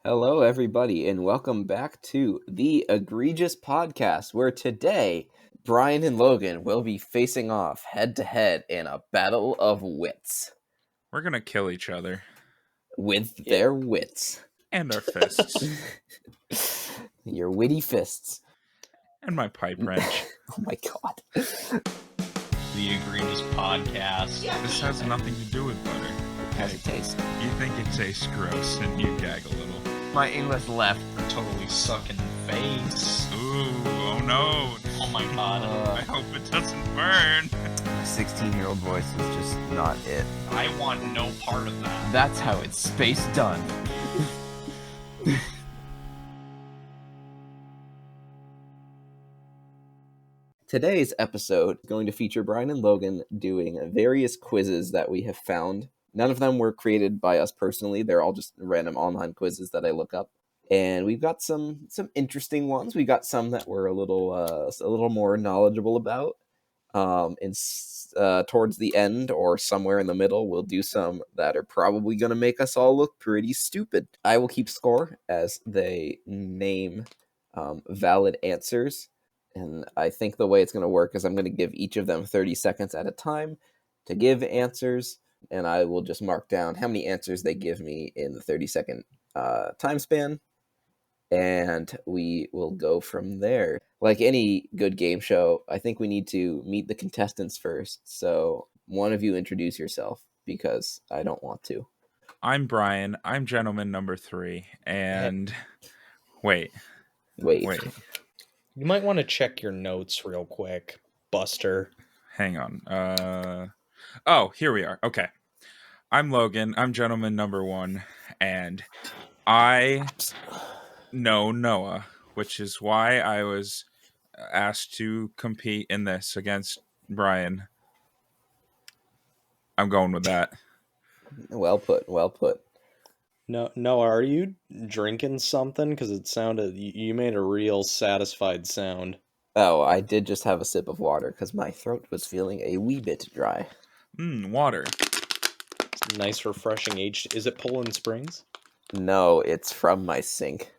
Hello, everybody, and welcome back to the Egregious podcast, where today Brian and Logan will be facing off head to head in a battle of wits. We're gonna kill each other. With their wits. And our fists. Your witty fists. And my pipe wrench. Oh my god. The Egregious podcast. This has nothing to do with butter. It has a taste. You think it tastes gross and you gag a little. My English left totally sucking face. Ooh, oh no. Oh my god. I hope it doesn't burn. My 16-year-old voice is just not it. I want no part of that. That's how it's space done. Today's episode is going to feature Brian and Logan doing various quizzes that we have found. None of them were created by us personally. They're all just random online quizzes that I look up. And we've got some interesting ones. We got some that we're a little more knowledgeable about. Towards the end or somewhere in the middle, we'll do some that are probably going to make us all look pretty stupid. I will keep score as they name valid answers. And I think the way it's going to work is I'm going to give each of them 30 seconds at a time to give answers. And I will just mark down how many answers they give me in the 30-second time span. And we will go from there. Like any good game show, I think we need to meet the contestants first. So one of you introduce yourself, because I don't want to. I'm Brian. I'm gentleman number 3. And wait. You might want to check your notes real quick, Buster. Hang on. Oh, here we are. Okay. I'm Logan. I'm gentleman number 1. And I know Noah, which is why I was asked to compete in this against Brian. I'm going with that. Well put. No, Noah, are you drinking something? Because it sounded, you made a real satisfied sound. Oh, I did just have a sip of water because my throat was feeling a wee bit dry. Water. It's nice, refreshing Is it Poland Springs? No, it's from my sink.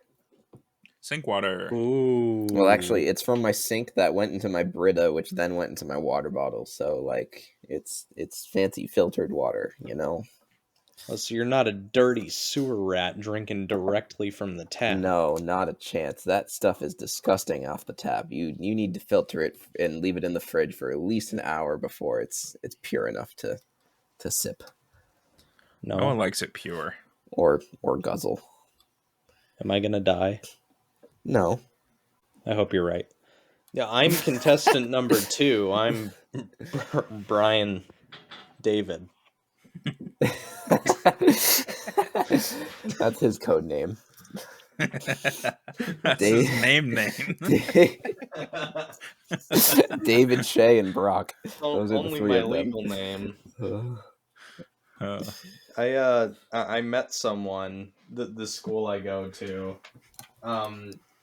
Sink water. Ooh. Well, actually, it's from my sink that went into my Brita, which then went into my water bottle. So, like, it's fancy filtered water, you know? Oh, so you're not a dirty sewer rat drinking directly from the tap. No, not a chance. That stuff is disgusting off the tap. You need to filter it and leave it in the fridge for at least an hour before it's pure enough to sip. No one likes it pure. Or guzzle. Am I gonna die? No. I hope you're right. Yeah, I'm contestant number 2. I'm Brian David. That's his code name. That's his name. David, Shay, and Brock. Those are the three my of them. Legal name. I met someone the school I go to.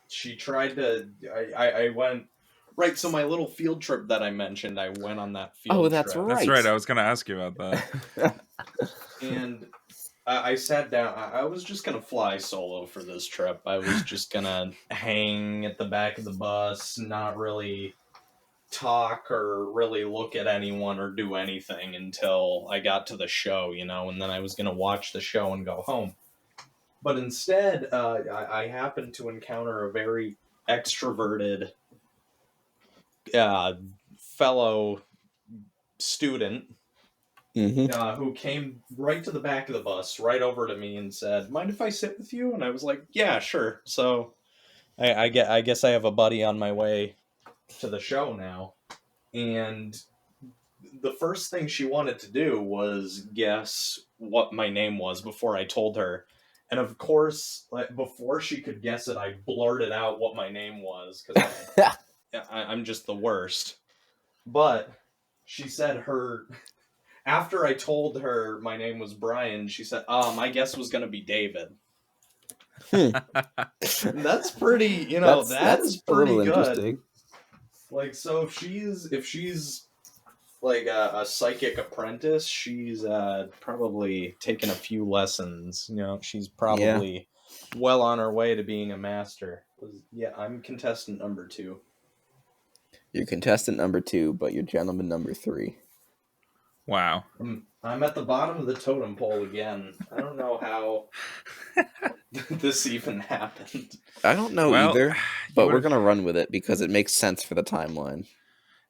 She tried to. I went. Right, so my little field trip that I mentioned, I went on that field trip. Oh, that's right. That's right, I was going to ask you about that. And I sat down. I was just going to fly solo for this trip. I was just going to hang at the back of the bus, not really talk or really look at anyone or do anything until I got to the show, you know, and then I was going to watch the show and go home. But instead, I happened to encounter a very extroverted fellow student who came right to the back of the bus, right over to me and said, "Mind if I sit with you?" And I was like, "Yeah, sure." So I guess I have a buddy on my way to the show now. And the first thing she wanted to do was guess what my name was before I told her. And of course, like, before she could guess it, I blurted out what my name was, because I'm just the worst. But she said after I told her my name was Brian, she said, my guess was going to be David. That's pretty, that's pretty good. Like, so if she's like a psychic apprentice, she's probably taken a few lessons. You know, she's probably well on our way to being a master. Yeah, I'm contestant number 2. You're contestant number 2, but you're gentleman number 3. Wow. I'm at the bottom of the totem pole again. I don't know how this even happened. I don't know either, but we're going to run with it because it makes sense for the timeline.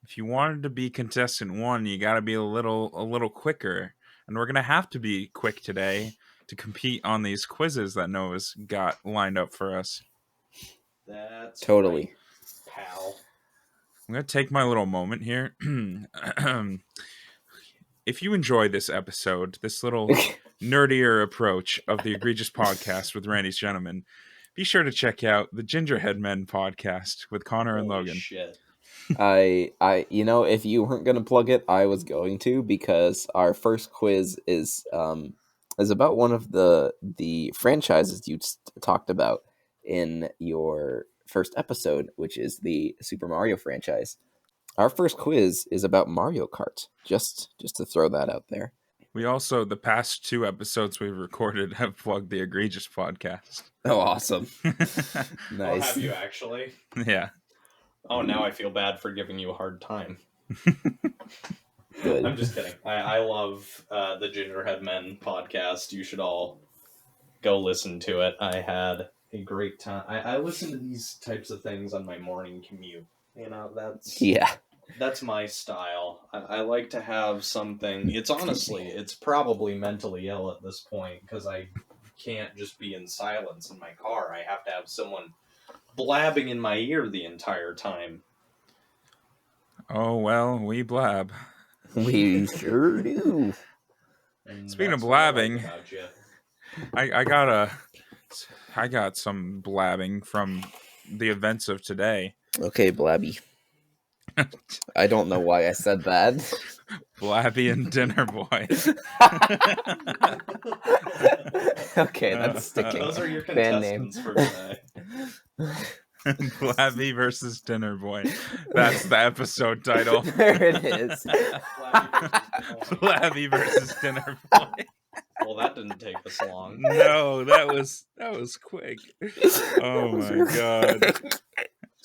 If you wanted to be contestant 1, you got to be a little quicker. And we're going to have to be quick today to compete on these quizzes that Noah's got lined up for us. That's totally right, pal. I'm going to take my little moment here. If you enjoy this episode, this little nerdier approach of the Egregious podcast with Randy's Gentlemen, be sure to check out the Gingerhead Men podcast with Connor and Logan. Shit. If you weren't going to plug it, I was going to, because our first quiz is about one of the franchises you talked about in your first episode, which is the Super Mario franchise. Our first quiz is about Mario Kart, just to throw that out there. We also, the past 2 episodes we've recorded, have plugged the Egregious podcast. Oh, awesome. Nice. Oh, have you actually? Yeah. Oh, now I feel bad for giving you a hard time. Good. I'm just kidding. I love the Gingerhead Men podcast. You should all go listen to it. I had a great time. I listen to these types of things on my morning commute. That's my style. I like to have something. It's probably mentally ill at this point because I can't just be in silence in my car. I have to have someone blabbing in my ear the entire time. Oh, well, we blab. We sure do. And speaking of blabbing, I got some blabbing from the events of today. Okay, Blabby. I don't know why I said that. Blabby and Dinner Boy. Okay, that's sticking. Those are your Band name contestants for today. Blabby versus Dinner Boy. That's the episode title. There it is. Blabby versus Dinner Boy. Well, that didn't take this long. No, that was quick. Oh my god.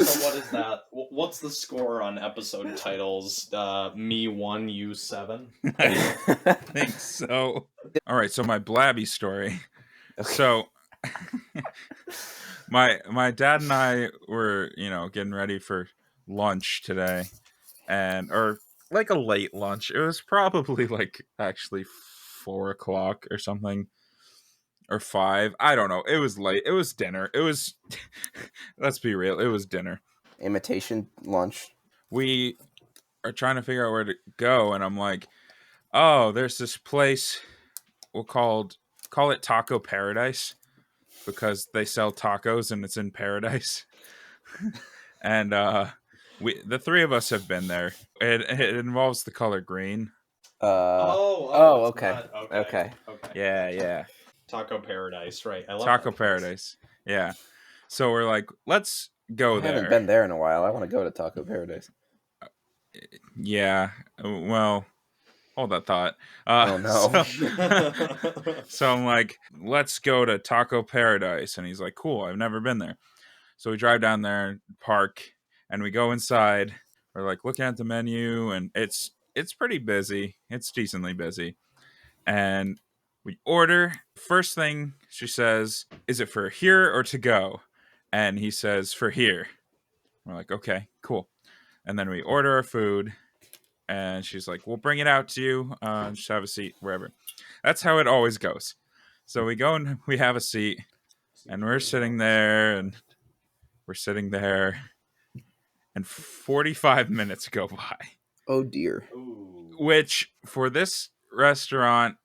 So what is that? What's the score on episode titles? Me 1, you 7? I think so. All right, so my Blabby story. Okay. So my dad and I were, getting ready for lunch today, or like a late lunch. It was probably actually 4:00 or something, or 5. I don't know. It was late. It was dinner. It was, let's be real, it was dinner. Imitation lunch. We are trying to figure out where to go, and I'm like, oh, there's this place. We'll call it Taco Paradise, because they sell tacos and it's in paradise. And the 3 of us have been there. It involves the color green. Okay. Yeah. Taco Paradise, right? I love Taco Paradise. Yeah. So we're like, let's go there. I haven't been there in a while. I want to go to Taco Paradise. Yeah. Well, hold that thought. Oh no. So I'm like, let's go to Taco Paradise. And he's like, cool, I've never been there. So we drive down there, park, and we go inside. We're like looking at the menu, and it's pretty busy. It's decently busy. And we order. First thing she says, is it for here or to go? And he says, for here. We're like, okay, cool. And then we order our food. And she's like, we'll bring it out to you. Just have a seat wherever. That's how it always goes. So we go and we have a seat. And we're sitting there. And 45 minutes go by. Oh, dear. Which, for this restaurant,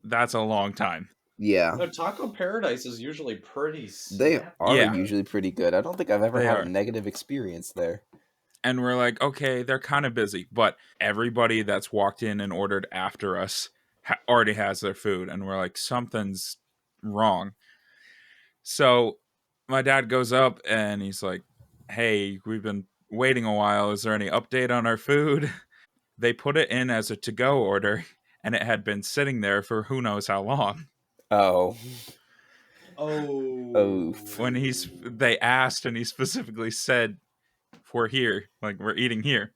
that's a long time. Yeah. No, Taco Paradise is usually pretty They are usually pretty good. I don't think I've ever had a negative experience there. And we're like, okay, they're kind of busy. But everybody that's walked in and ordered after us already has their food. And we're like, something's wrong. So my dad goes up and he's like, hey, we've been waiting a while. Is there any update on our food? They put it in as a to-go order, and it had been sitting there for who knows how long. Oh. Oh. When they asked and he specifically said, "We're here, like we're eating here."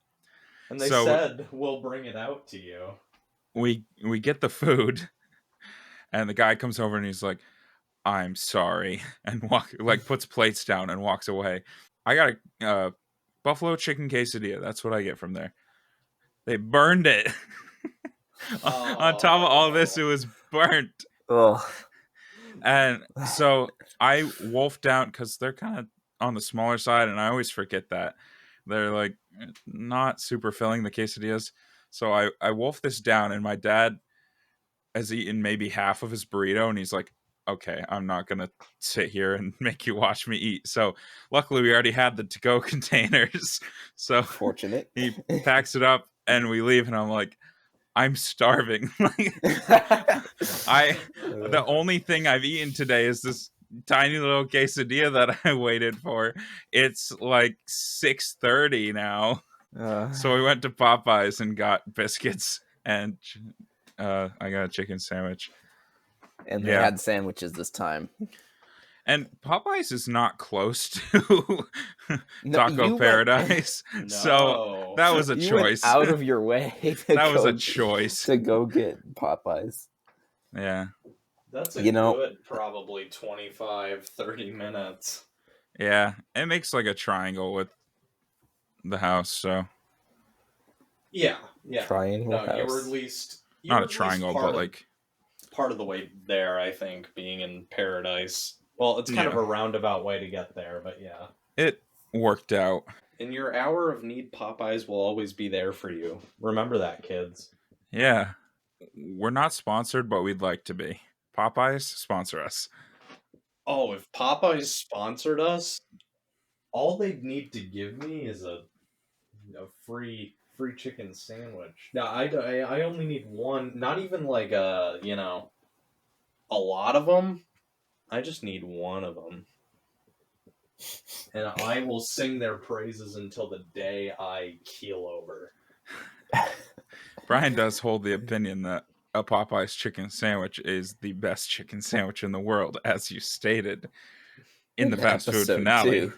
And they So said, "We'll bring it out to you." we get the food, and the guy comes over and he's like, "I'm sorry," and puts plates down and walks away. I got a buffalo chicken quesadilla. That's what I get from there. They burned it. On top of all this, it was burnt. Ugh. And so I wolfed down because they're kind of on the smaller side, and I always forget that. They're like not super filling, the quesadillas. So I wolfed this down, and my dad has eaten maybe half of his burrito, and he's like, "Okay, I'm not going to sit here and make you watch me eat." So luckily we already had the to-go containers. So Fortunate. he packs it up, and we leave, and I'm like, I'm starving. The only thing I've eaten today is this tiny little quesadilla that I waited for. It's like 6:30 now. So we went to Popeyes and got biscuits, and I got a chicken sandwich. And they had sandwiches this time. And Popeyes is not close to Taco Paradise. So that was a choice. Went out of your way. Was a choice. To go get Popeyes. Yeah. That's a good probably 25, 30 minutes. Yeah. It makes like a triangle with the house, so. Yeah. Triangle house. You were at least... Not a triangle, but like... Part of the way there, I think, being in Paradise. Well, it's kind of a roundabout way to get there, but yeah. It worked out. In your hour of need, Popeyes will always be there for you. Remember that, kids. Yeah. We're not sponsored, but we'd like to be. Popeyes, sponsor us. Oh, if Popeyes sponsored us, all they'd need to give me is a free chicken sandwich. Now, I only need one, not even like a lot of them. I just need one of them. And I will sing their praises until the day I keel over. Brian does hold the opinion that a Popeyes chicken sandwich is the best chicken sandwich in the world, as you stated in the fast food finale.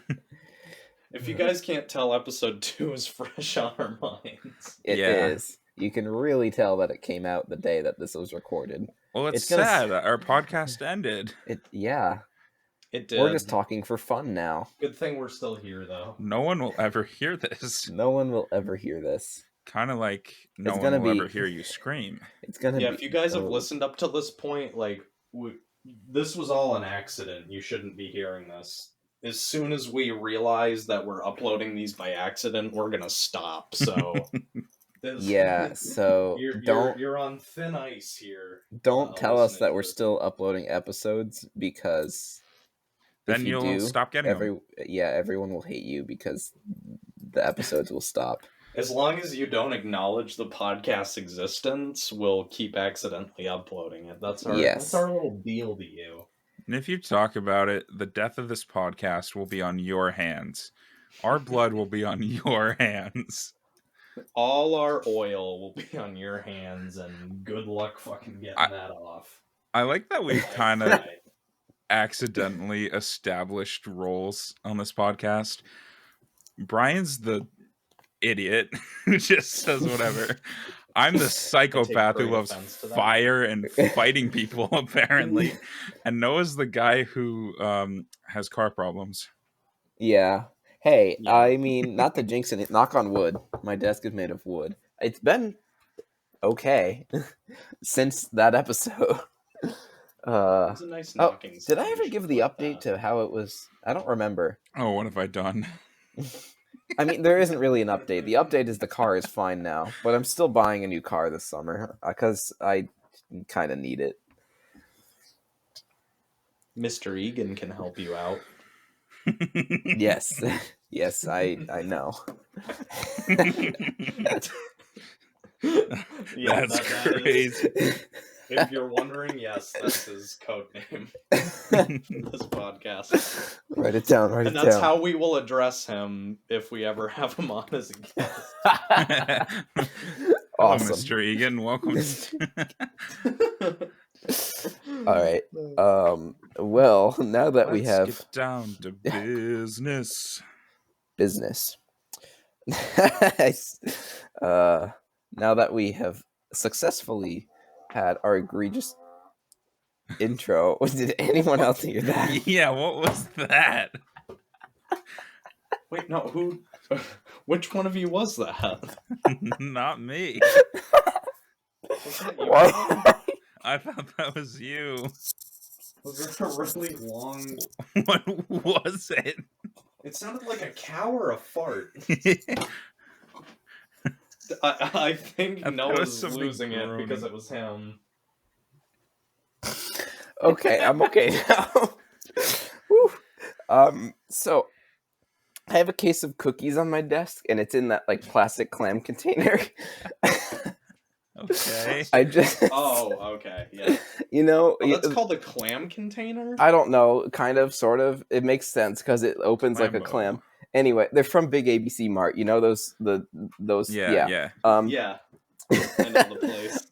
If you guys can't tell, episode 2 is fresh on our minds. It is. You can really tell that it came out the day that this was recorded. Well, it's sad. Our podcast ended. It did. We're just talking for fun now. Good thing we're still here, though. No one will ever hear this. No one will ever hear this. Kind of like no one will ever hear you scream. It's gonna be... if you guys have listened up to this point, like, this was all an accident. You shouldn't be hearing this. As soon as we realize that we're uploading these by accident, we're gonna stop. So... so you're on thin ice here. Don't tell us that we're still uploading episodes, because then you'll stop getting them. Everyone will hate you because the episodes will stop. As long as you don't acknowledge the podcast's existence, we'll keep accidentally uploading it. That's our little deal to you. And if you talk about it, the death of this podcast will be on your hands. Our blood will be on your hands. All our oil will be on your hands, and good luck fucking getting that off. I like that we've kind of accidentally established roles on this podcast. Brian's the idiot who just says whatever. I'm the psychopath who loves fire and fighting people, apparently. And Noah's the guy who has car problems. Yeah. Hey, I mean, not to jinx it, knock on wood. My desk is made of wood. It's been okay since that episode. It's a nice knocking did I ever give the update to how it was? I don't remember. Oh, what have I done? I mean, there isn't really an update. The update is the car is fine now, but I'm still buying a new car this summer because I kind of need it. Mr. Egan can help you out. Yes, I know. That's crazy. If you're wondering, yes, that's his code name. This podcast. Write it down. And that's how we will address him if we ever have him on as a guest. Awesome, Mr. Egan. Welcome. All right. Well, now that we have get down to business. business. Now that we have successfully had our egregious intro, did anyone else hear that? Yeah, what was that? Wait, no, who? Which one of you was that? Not me. Was that you? What? I thought that was you. Was it a really long? What was it? It sounded like a cow or a fart. I think Noah's losing it because it was him. Okay, I'm okay now. So I have a case of cookies on my desk, and it's in that like plastic clam container. Okay. I just okay, yeah. That's called a clam container? I don't know, kind of, sort of. It makes sense because it opens like a clam. Anyway, they're from Big ABC Mart. You know those Yeah. Yeah. I know the place.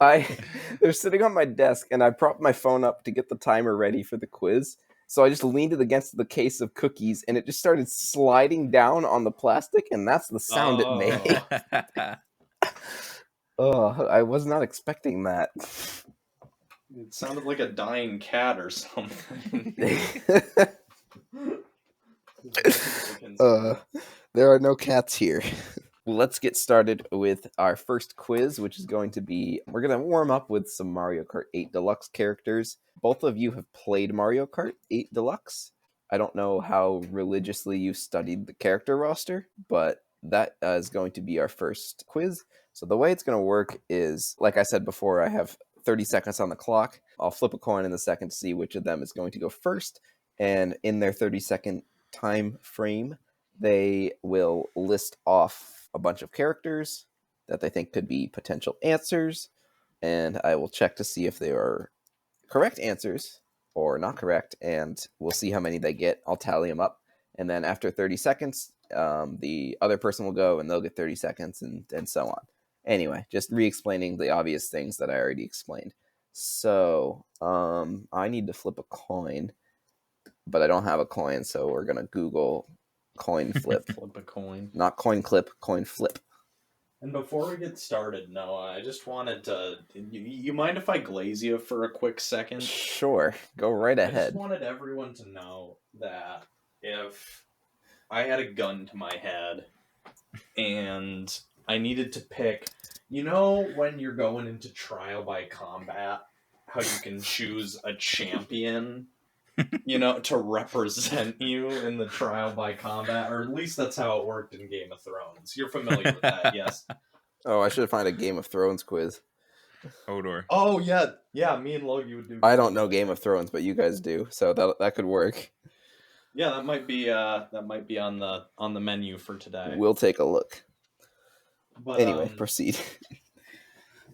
They're sitting on my desk, and I propped my phone up to get the timer ready for the quiz. So I just leaned it against the case of cookies, and it just started sliding down on the plastic, and that's the sound it made. Oh, I was not expecting that. It sounded like a dying cat or something. There are no cats here. Let's get started with our first quiz, which is going to be, we're going to warm up with some Mario Kart 8 Deluxe characters. Both of you have played Mario Kart 8 Deluxe. I don't know how religiously you studied the character roster, but that is going to be our first quiz. So the way it's going to work is, like I said before, I have 30 seconds on the clock. I'll flip a coin in a second to see which of them is going to go first. And in their 30-second time frame, they will list off a bunch of characters that they think could be potential answers. And I will check to see if they are correct answers or not correct. And we'll see how many they get. I'll tally them up. And then after 30 seconds, the other person will go and they'll get 30 seconds and so on. Anyway, just re-explaining the obvious things that I already explained. So, I need to flip a coin, but I don't have a coin, so we're going to Google coin flip. Flip a coin. Not coin clip, coin flip. And before we get started, Noah, I just wanted to... You mind if I glaze you for a quick second? Sure, go right ahead. I just wanted everyone to know that if I had a gun to my head and I needed to pick... You know when you're going into trial by combat, how you can choose a champion, to represent you in the trial by combat? Or at least that's how it worked in Game of Thrones. You're familiar with that, yes? Oh, I should find a Game of Thrones quiz. Hodor. Oh, yeah. Yeah, me and Logie would do... I don't know Game of Thrones, but you guys do, so that could work. Yeah, that might be on the menu for today. We'll take a look. But, anyway, proceed.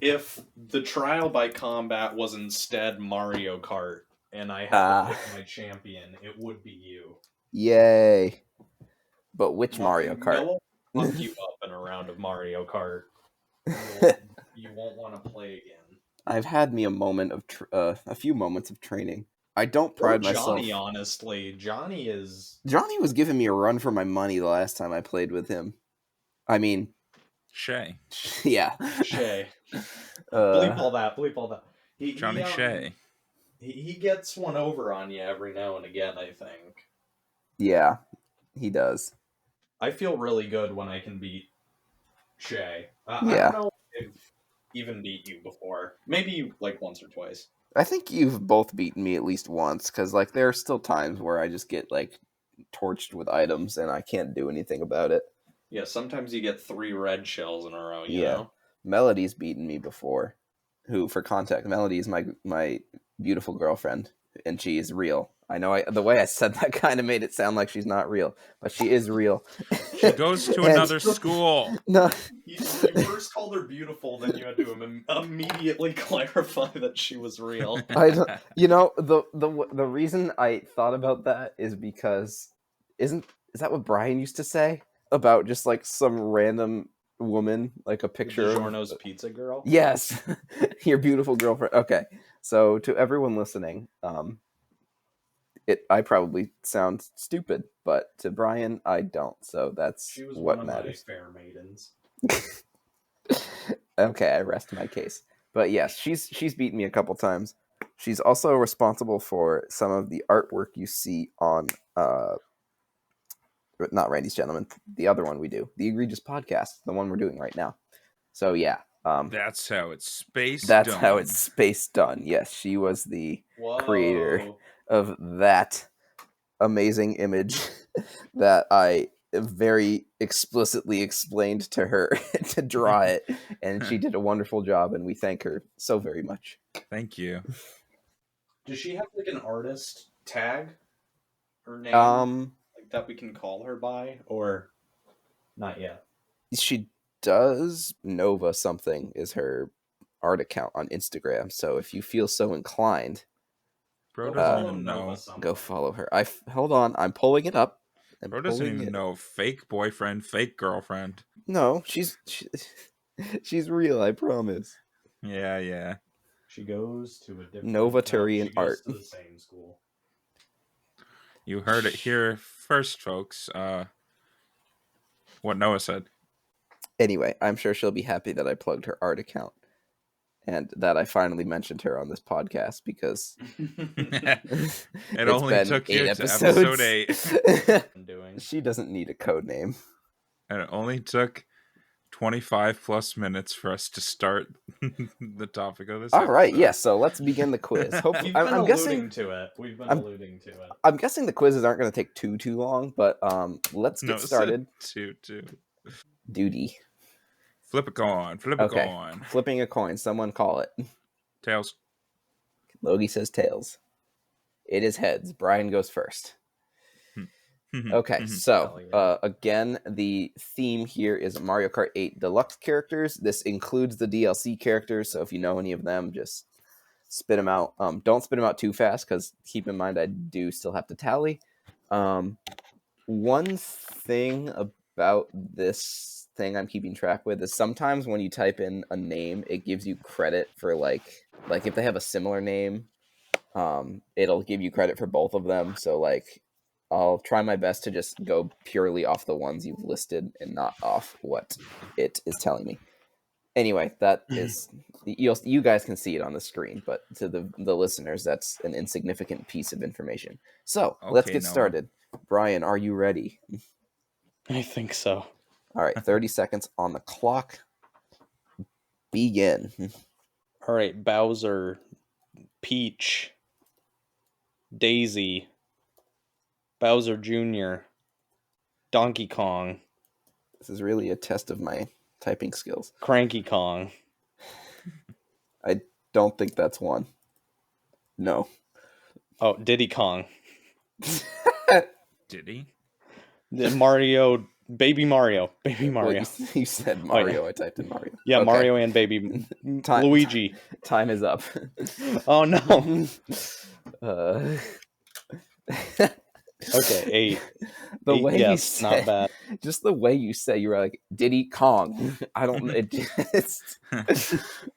If the trial by combat was instead Mario Kart and I had to pick my champion, it would be you. Yay. But which Mario Kart? No one will fuck you up in a round of Mario Kart. You won't want to play again. I've had me a few moments of training. I don't pride myself. Johnny, honestly. Johnny was giving me a run for my money the last time I played with him. I mean... Shay. Yeah. Shay. Bleep all that. Johnny Shay. He gets one over on you every now and again, I think. Yeah, he does. I feel really good when I can beat Shay. Yeah. I don't know if I've even beat you before. Maybe like once or twice. I think you've both beaten me at least once, because like there are still times where I just get like torched with items and I can't do anything about it. Yeah, sometimes you get 3 red shells in a row, you know? Melody's beaten me before. Who, for context, Melody is my beautiful girlfriend, and she is real. I know the way I said that kind of made it sound like she's not real, but she is real. She goes to another school. No. You first called her beautiful, then you had to immediately clarify that she was real. The reason I thought about that is because is that what Brian used to say about just like some random woman, like a picture of DiGiorno's pizza girl? Yes. Your beautiful girlfriend. Okay. So to everyone listening, I probably sound stupid, but to Brian, I don't. So that's She was what one of matters. my fair maidens. Okay, I rest my case. But yes, she's beaten me a couple times. She's also responsible for some of the artwork you see on not Randy's Gentleman, the other one we do, the Egregious podcast, the one we're doing right now. So yeah, That's how it's space that's done. how it's space done. Yes, she was the creator of that amazing image that I very explicitly explained to her to draw it, and she did a wonderful job, and we thank her so very much. Thank you. Does she have like an artist tag or name like that we can call her by, or not yet? She does. Nova something is her art account on Instagram, so if you feel so inclined, Bro doesn't even know. Go follow her. Hold on, I'm pulling it up. Bro doesn't even know. Fake boyfriend, fake girlfriend. No, she's real, I promise. Yeah. She goes to a different Novaturian art. to the same school. You heard it here first, folks. What Noah said. Anyway, I'm sure she'll be happy that I plugged her art account and that I finally mentioned her on this podcast because it only took you to episode 8. She doesn't need a code name. And it only took 25 plus minutes for us to start the topic of this All right, episode. yes, so let's begin the quiz. Hopefully, I'm guessing to it. We've been alluding to it. I'm guessing the quizzes aren't going to take too long, but let's get started. Two. Duty. Flip a coin. Flipping a coin. Someone call it. Tails. Logie says tails. It is heads. Brian goes first. Okay, so again, the theme here is Mario Kart 8 Deluxe characters. This includes the DLC characters, so if you know any of them, just spit them out. Don't spit them out too fast, because keep in mind I do still have to tally. One thing about this thing I'm keeping track with is sometimes when you type in a name, it gives you credit for like if they have a similar name, it'll give you credit for both of them. So like I'll try my best to just go purely off the ones you've listed and not off what it is telling me. Anyway, that is you guys can see it on the screen, but to the listeners, that's an insignificant piece of information. So let's get started. Brian, are you ready? I think so. All right, 30 seconds on the clock. Begin. All right, Bowser, Peach, Daisy, Bowser Jr., Donkey Kong. This is really a test of my typing skills. Cranky Kong. I don't think that's one. No. Oh, Diddy Kong. Diddy? Mario, Baby Mario. Baby Mario. Well, you said Mario. I typed in Mario. Yeah, okay. Mario and Baby Luigi. Time is up. Oh, no. Okay, 8. The 8, way yes, you said, not bad. Just the way you say, you were like Diddy Kong. I don't know. Diddy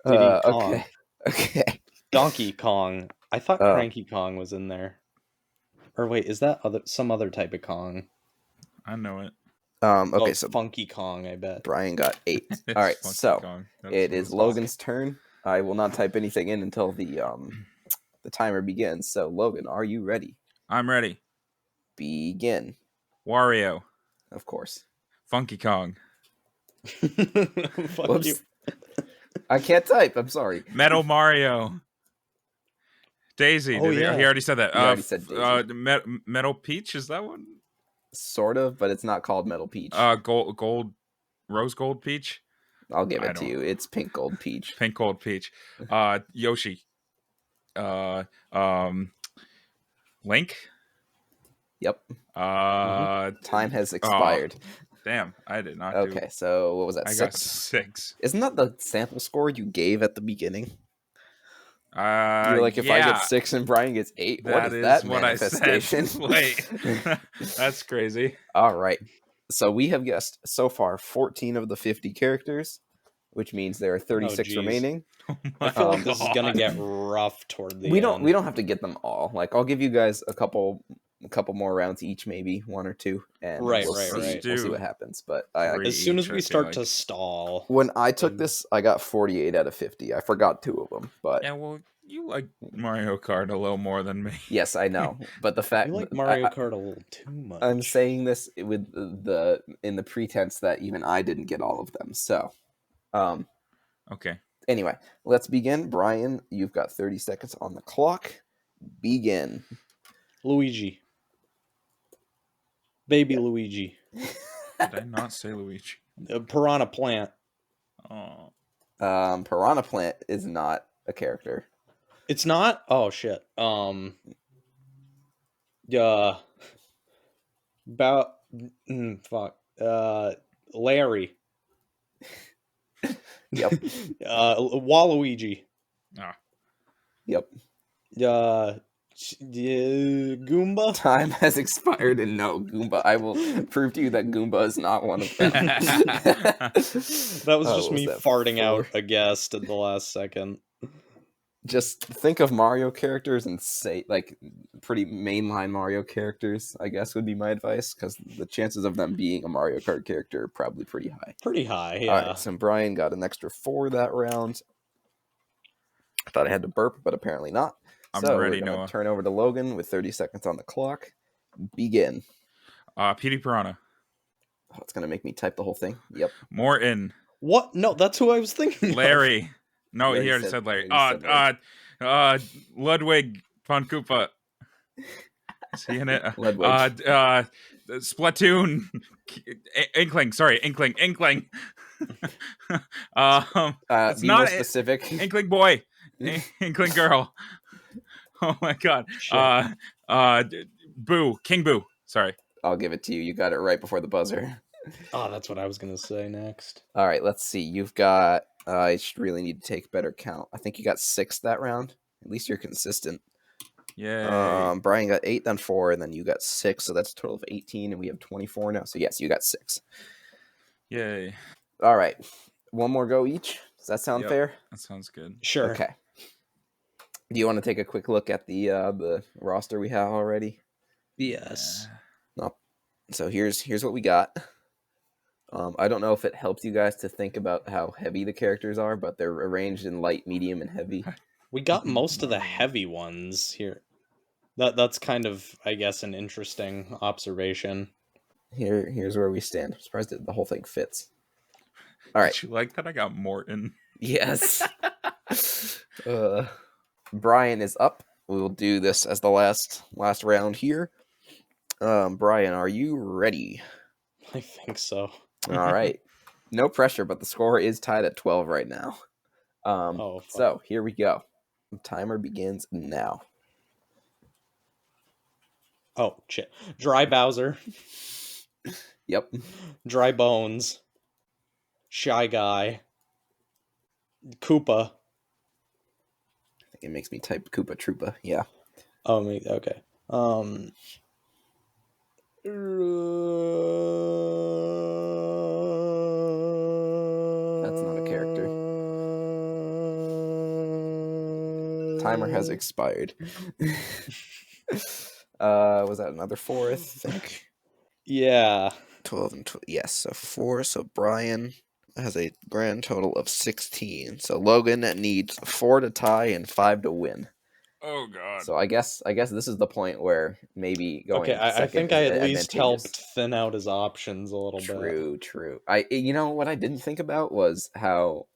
Kong. Okay. Donkey Kong. I thought Cranky Kong was in there. Or wait, is that some other type of Kong? I know it. Okay, so Funky Kong, I bet. Brian got 8. All right, so it is Logan's turn. I will not type anything in until the timer begins. So Logan, are you ready? I'm ready. Begin. Wario. Of course. Funky Kong. Fuck you. I can't type. I'm sorry. Metal Mario. Daisy. Oh, yeah. He already said that. He already said Daisy. Metal Peach, is that one? Sort of, but it's not called Metal Peach. Gold, Rose Gold Peach. I'll give it to you. It's Pink Gold Peach. Pink Gold Peach. Yoshi. Link. Yep. Time has expired. Damn, I did not. Okay, so what was that? I 6? got 6. Isn't that the sample score you gave at the beginning? You're like, if I get 6 and Brian gets 8, what is that manifestation? Wait, that's crazy. All right, so we have guessed so far 14 of the 50 characters. which means there are 36 geez. remaining. I feel like this is gonna get rough toward the end. We don't have to get them all. Like, I'll give you guys a couple more rounds each, maybe 1 or 2, and we'll see what happens. But as soon as we start to stall, when I took this, I got 48 out of 50. I forgot 2 of them, but yeah, well, you like Mario Kart a little more than me. Yes, I know, but the fact you like Mario Kart a little too much. I'm saying this with in the pretense that even I didn't get all of them. So, okay. Anyway, let's begin. Brian, you've got 30 seconds on the clock. Begin. Luigi. Baby Luigi. Did I not say Luigi? Piranha Plant. Oh. Piranha Plant is not a character. It's not? Oh shit. Fuck. Larry. Yep. Waluigi. Ah. Yep. Goomba. Time has expired, and no, Goomba. I will prove to you that Goomba is not one of them. That was just me farting 4? out a guess at the last second. Just think of Mario characters and say, like, pretty mainline Mario characters, I guess would be my advice, because the chances of them being a Mario Kart character are probably pretty high. Pretty high, yeah. All right, so Brian got an extra 4 that round. I thought I had to burp, but apparently not. I'm so ready, we're gonna Noah. turn over to Logan with 30 seconds on the clock. Begin. Petey Piranha. Oh, it's going to make me type the whole thing. Yep. Morton. What? No, that's who I was thinking. Larry. No, he already said Larry. Ludwig von Koopa. Is he in it? Ludwig. Splatoon. Inkling. Sorry, Inkling. Be it's more specific. Inkling boy. Inkling girl. Oh my god. Boo. King Boo. Sorry. I'll give it to you. You got it right before the buzzer. Oh, that's what I was going to say next. All right, let's see. You've got... I should really need to take better count. I think you got 6 that round. At least you're consistent. Yeah. Brian got 8, then 4, and then you got 6. So that's a total of 18, and we have 24 now. So yes, you got 6. Yay. All right. 1 more go each. Does that sound fair? That sounds good. Sure. Okay. Do you want to take a quick look at the roster we have already? Yes. No. So here's what we got. I don't know if it helps you guys to think about how heavy the characters are, but they're arranged in light, medium, and heavy. We got most of the heavy ones here. That's kind of, I guess, an interesting observation. Here's where we stand. I'm surprised that the whole thing fits. All right. Did you like that I got Morton? Yes. Brian is up. We will do this as the last round here. Brian, are you ready? I think so. All right. No pressure, but the score is tied at 12 right now. So here we go. The timer begins now. Oh, shit. Dry Bowser. Yep. Dry Bones. Shy Guy. Koopa. I think it makes me type Koopa Troopa. Yeah. Oh, okay. That's not a character. Timer has expired. Was that another 4, I think? Yeah. 12 and 12. Yes, so 4. So Brian has a grand total of 16. So Logan needs 4 to tie and 5 to win. Oh god. So I guess this is the point where maybe going. Okay, I think I at least helped thin out his options a little bit. True. You know what I didn't think about was how,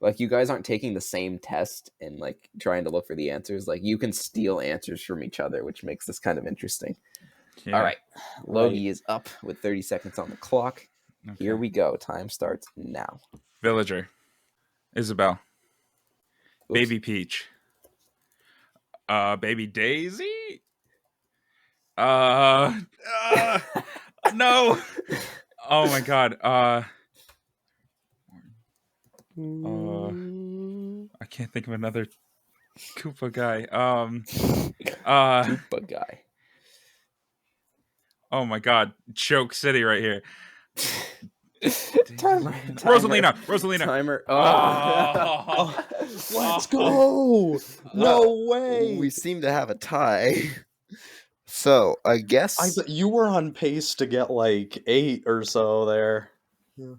like, you guys aren't taking the same test and like trying to look for the answers. Like, you can steal answers from each other, which makes this kind of interesting. Yeah. All right, Logie is up with 30 seconds on the clock. Okay. Here we go. Time starts now. Villager. Isabel. Oops. Baby Peach. Baby Daisy? No. Oh my god. I can't think of another Koopa guy. Koopa guy. Oh my god. Choke City right here. Rosalina. Timer. Oh. Let's go! No way! We seem to have a tie. So I guess You were on pace to get like 8 or so there. do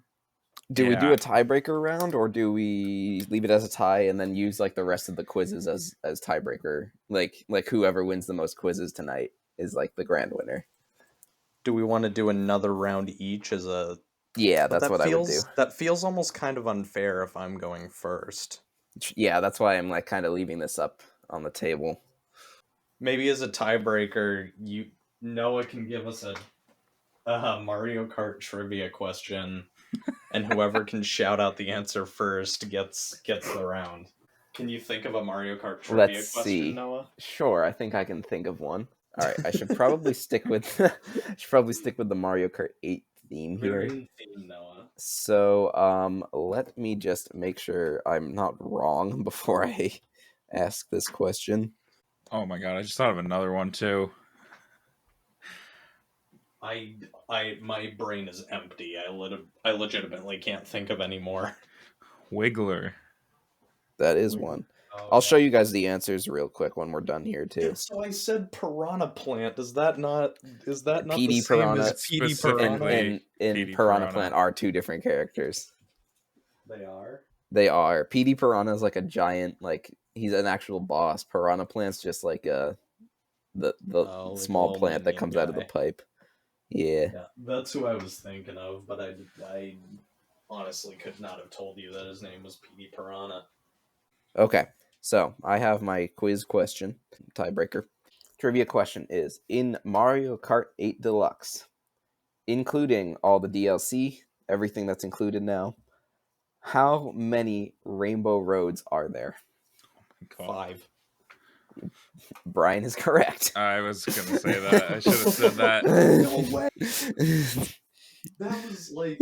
we do Yeah. a tiebreaker round, or do we leave it as a tie and then use like the rest of the quizzes as tiebreaker? Like whoever wins the most quizzes tonight is like the grand winner. Do we want to do another round each as a... Yeah, But that's what I would do. That feels almost kind of unfair if I'm going first. Yeah, that's why I'm like kind of leaving this up on the table. Maybe as a tiebreaker, Noah can give us a Mario Kart trivia question, and whoever can shout out the answer first gets the round. Can you think of a Mario Kart trivia Let's question, see. Noah? Sure, I think I can think of one. All right, I should probably stick with the Mario Kart 8 theme here. Very in theme, Noah. So, let me just make sure I'm not wrong before I ask this question. Oh my god, I just thought of another one too. My brain is empty. I legitimately can't think of any more. Wiggler. That is one. Oh, I'll show you guys the answers real quick when we're done here too. Yeah, so I said piranha plant. Is that not PD the same piranha, as PD piranha? specifically- and PD Piranha Piranha. Plant are two different characters. They are. They are. PD Piranha is like a giant, like he's an actual boss. Piranha Plant's just like the like small little plant that minion comes out of the guy. pipe. Yeah. Yeah, that's who I was thinking of, but I honestly could not have told you that his name was PD Piranha. Okay. So I have my quiz question, tiebreaker. Trivia question is, in Mario Kart 8 Deluxe, including all the DLC, everything that's included now, how many rainbow roads are there? God. 5. Brian is correct. I was gonna say that. I should have said that. No way. That was like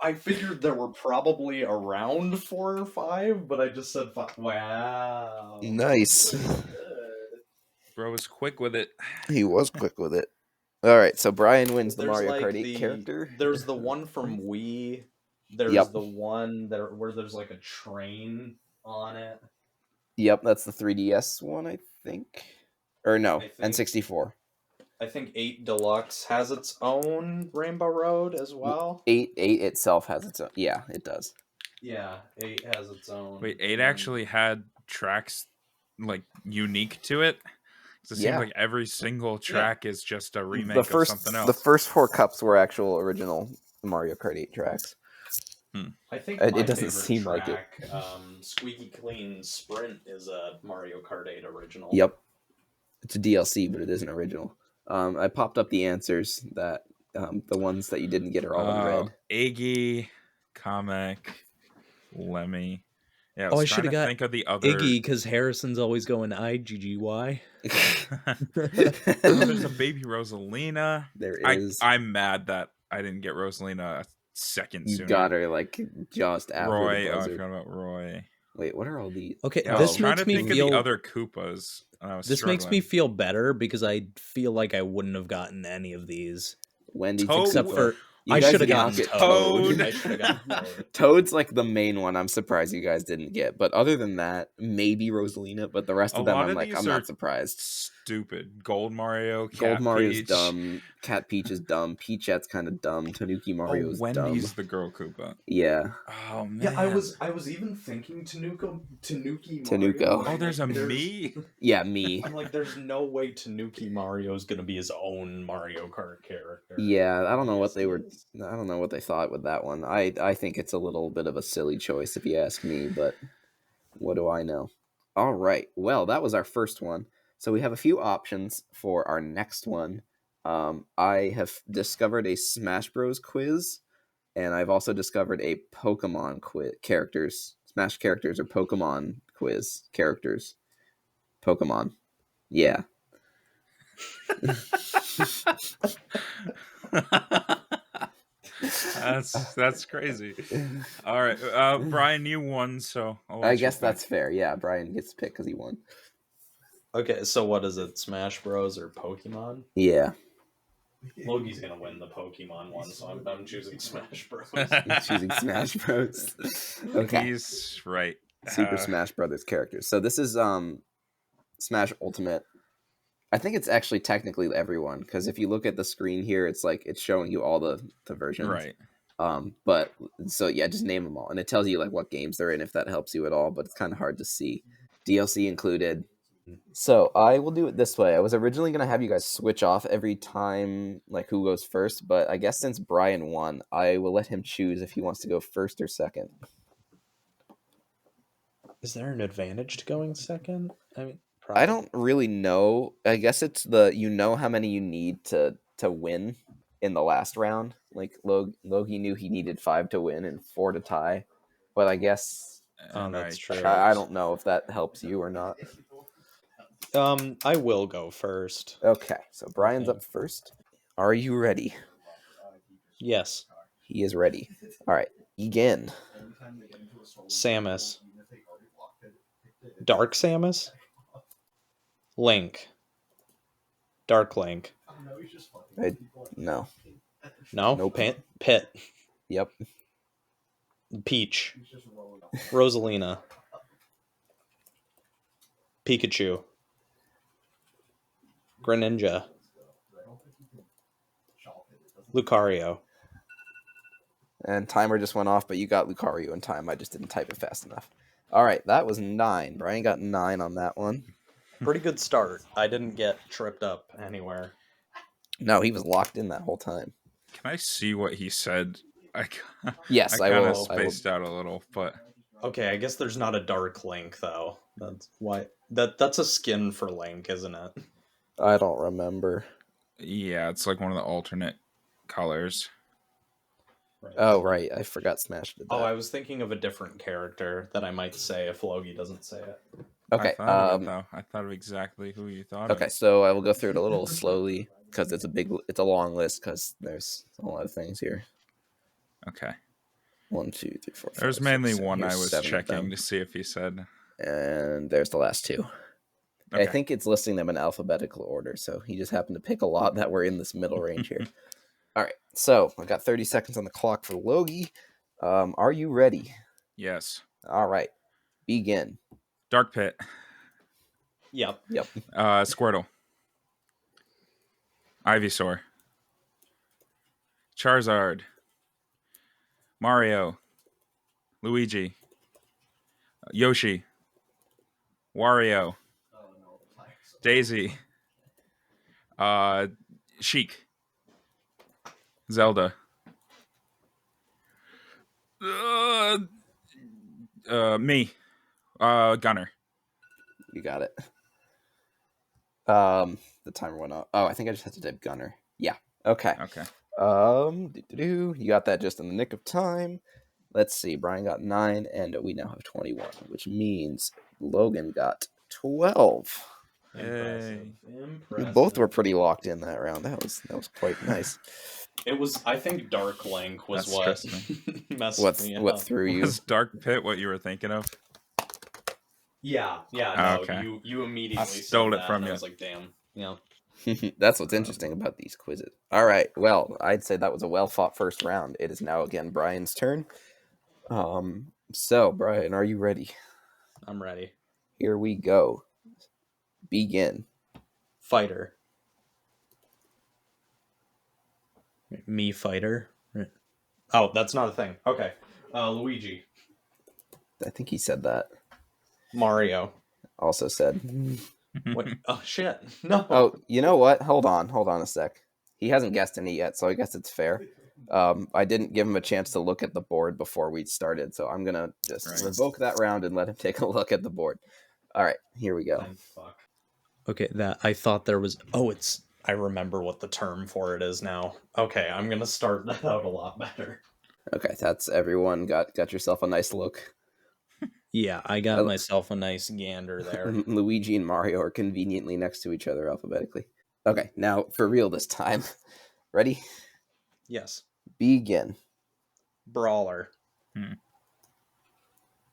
I figured there were probably around 4 or 5, but I just said 5. Wow. Nice. Good. Bro was quick with it. He was quick with it. All right, so Brian wins the There's Mario like Kart 8 character. There's the one from Wii. There's Yep. the one Where there's like a train on it. Yep, that's the 3DS one, I think. Or no, I think- N64. I think 8 Deluxe has its own Rainbow Road as well. 8 itself has its own. Yeah, it does. Yeah, 8 has its own. Wait, 8 actually had tracks like unique to it? 'Cause it Yeah. seems like every single track is just a remake The first of something else. the first 4 cups were actual original Mario Kart 8 tracks. I think It my doesn't favorite seem like it. track, Squeaky Clean Sprint, is a Mario Kart 8 original. Yep. It's a DLC, but it isn't original. I popped up the answers that the ones that you didn't get are all in red. Iggy, Comic, Lemmy. Yeah, Oh, I was should trying have to got think of the other. Iggy because Harrison's always going IGGY. There's a baby Rosalina. There I, is. I'm mad that I didn't get Rosalina a second You sooner. got her like just after Roy. the Oh, I buzzer. forgot about Roy. Wait, what are all these? Okay, Yeah, I this was trying makes to me think feel of the other Koopas. And I was this makes me struggling. feel better because I feel like I wouldn't have gotten any of these Wendy, Toad. except for You I guys should have did not gotten get Toad. I should have gotten Toad. Toad's like the main one. I'm surprised you guys didn't get, but other than that, maybe Rosalina. But the rest A of them, lot I'm of like, these I'm are not surprised. Stupid. Gold Mario, Cat Gold Mario's Peach. dumb. Cat Peach is dumb. Peachette's kind of dumb. Tanuki Mario is dumb. Wendy's the girl Koopa. Yeah. Oh man. Yeah, I was even thinking Tanuki Tanuko. Mario. Oh, there's a me. Yeah, me. I'm like, there's no way Tanuki Mario is gonna be his own Mario Kart character. Yeah, I don't know what they were. Yes. I don't know what they thought with that one. I think it's a little bit of a silly choice if you ask me, but what do I know? All right. Well, that was our first one. So we have a few options for our next one. I have discovered a Smash Bros quiz, and I've also discovered a Pokemon quiz characters. Smash characters or Pokemon quiz characters. Pokemon. Yeah. That's crazy. All right, Brian, you won, so I guess that's fair. Yeah, Brian gets to pick because he won. Okay, so what is it? Smash Bros or Pokemon? Yeah. Logi's gonna win the Pokemon one, so I'm choosing Smash Bros. Choosing Smash Bros. Okay. He's right. Super Smash Brothers characters. So this is Smash Ultimate. I think it's actually technically everyone, because if you look at the screen here, it's like it's showing you all the versions. Right. But so yeah, just name them all, and it tells you like what games they're in if that helps you at all. But it's kind of hard to see. DLC included. So I will do it this way. I was originally gonna have you guys switch off every time, like who goes first, but I guess since Brian won, I will let him choose if he wants to go first or second. Is there an advantage to going second? I mean, I don't really know. I guess it's how many you need to win in the last round. Like Logie knew he needed 5 to win and 4 to tie, but I guess that's true. I don't know if that helps you or not. I will go first. Okay, so Brian's up first. Are you ready? Yes. He is ready. All right, begin. Samus. Dark Samus. Link. Dark Link. No. No? Nope. Pit. Yep. Peach. Rosalina. Pikachu. Greninja. Lucario. And timer just went off, but you got Lucario in time. I just didn't type it fast enough. All right, that was 9. Brian got 9 on that one. Pretty good start. I didn't get tripped up anywhere. No, he was locked in that whole time. Can I see what he said? Yes, I I kind will. of spaced out a little, but okay, I guess there's not a Dark Link though. That's why that's a skin for Link, isn't it? I don't remember. Yeah, it's like one of the alternate colors. Right. Oh, right. I forgot Smash did that. Oh, I was thinking of a different character that I might say if Logie doesn't say it. Okay. I thought of it, though. I thought of exactly who you thought of. Okay, so I will go through it a little slowly because it's a long list because there's a lot of things here. Okay. 1, 2, 3, 4. There's 5, mainly 6, one here's I was 7 of checking them. to see if he said. And there's the last 2. Okay. I think it's listing them in alphabetical order, so he just happened to pick a lot that were in this middle range here. All right, so I got 30 seconds on the clock for Logie. Are you ready? Yes. All right, begin. Dark Pit. Yep. Squirtle. Ivysaur. Charizard. Mario. Luigi. Yoshi. Wario. Daisy. Sheik. Zelda. Me. Gunner. You got it. The timer went off. Oh, I think I just had to type Gunner. Yeah. Okay. Okay. You got that just in the nick of time. Let's see. Brian got 9, and we now have 21, which means Logan got 12. Yay. You both were pretty locked in that round. That was quite nice. It was. I think Dark Link was That's what messed me What up. threw you? Was Dark Pit what you were thinking of? Yeah. No, Okay. you immediately I stole said it that, from and I you. was like, damn. Yeah. That's what's interesting about these quizzes. All right. Well, I'd say that was a well-fought first round. It is now again Brian's turn. So Brian, are you ready? I'm ready. Here we go. Begin. Fighter. Me fighter. Oh, that's not a thing. Okay. Luigi. I think he said that. Mario. Also said. What? Oh shit! No. Oh, you know what? Hold on a sec. He hasn't guessed any yet, so I guess it's fair. I didn't give him a chance to look at the board before we started, so I'm gonna just revoke that round and let him take a look at the board. All right, here we go. Oh, fuck. Okay, that I thought there was. Oh, it's. I remember what the term for it is now. Okay, I'm gonna start that out a lot better. Okay, that's everyone. Got yourself a nice look. Yeah, I got myself a nice gander there. Luigi and Mario are conveniently next to each other alphabetically. Okay, now for real this time. Ready? Yes. Begin. Brawler.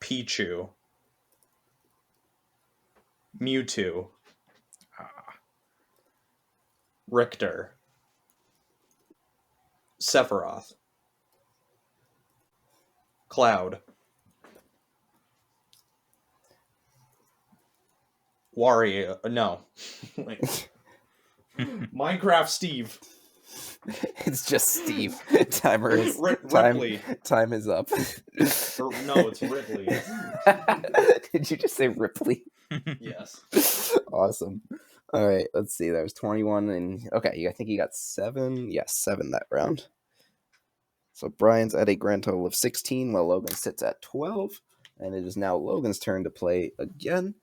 Pichu. Mewtwo. Richter. Sephiroth. Cloud. Wario. No. Wait. Minecraft Steve. It's just Steve. Timer is Ripley. Time is up. No, it's Ridley. Did you just say Ripley? Yes. Awesome. All right, let's see. That was 21, and okay, I think you got 7. Yes, 7 that round. So Brian's at a grand total of 16, while Logan sits at 12, and it is now Logan's turn to play again.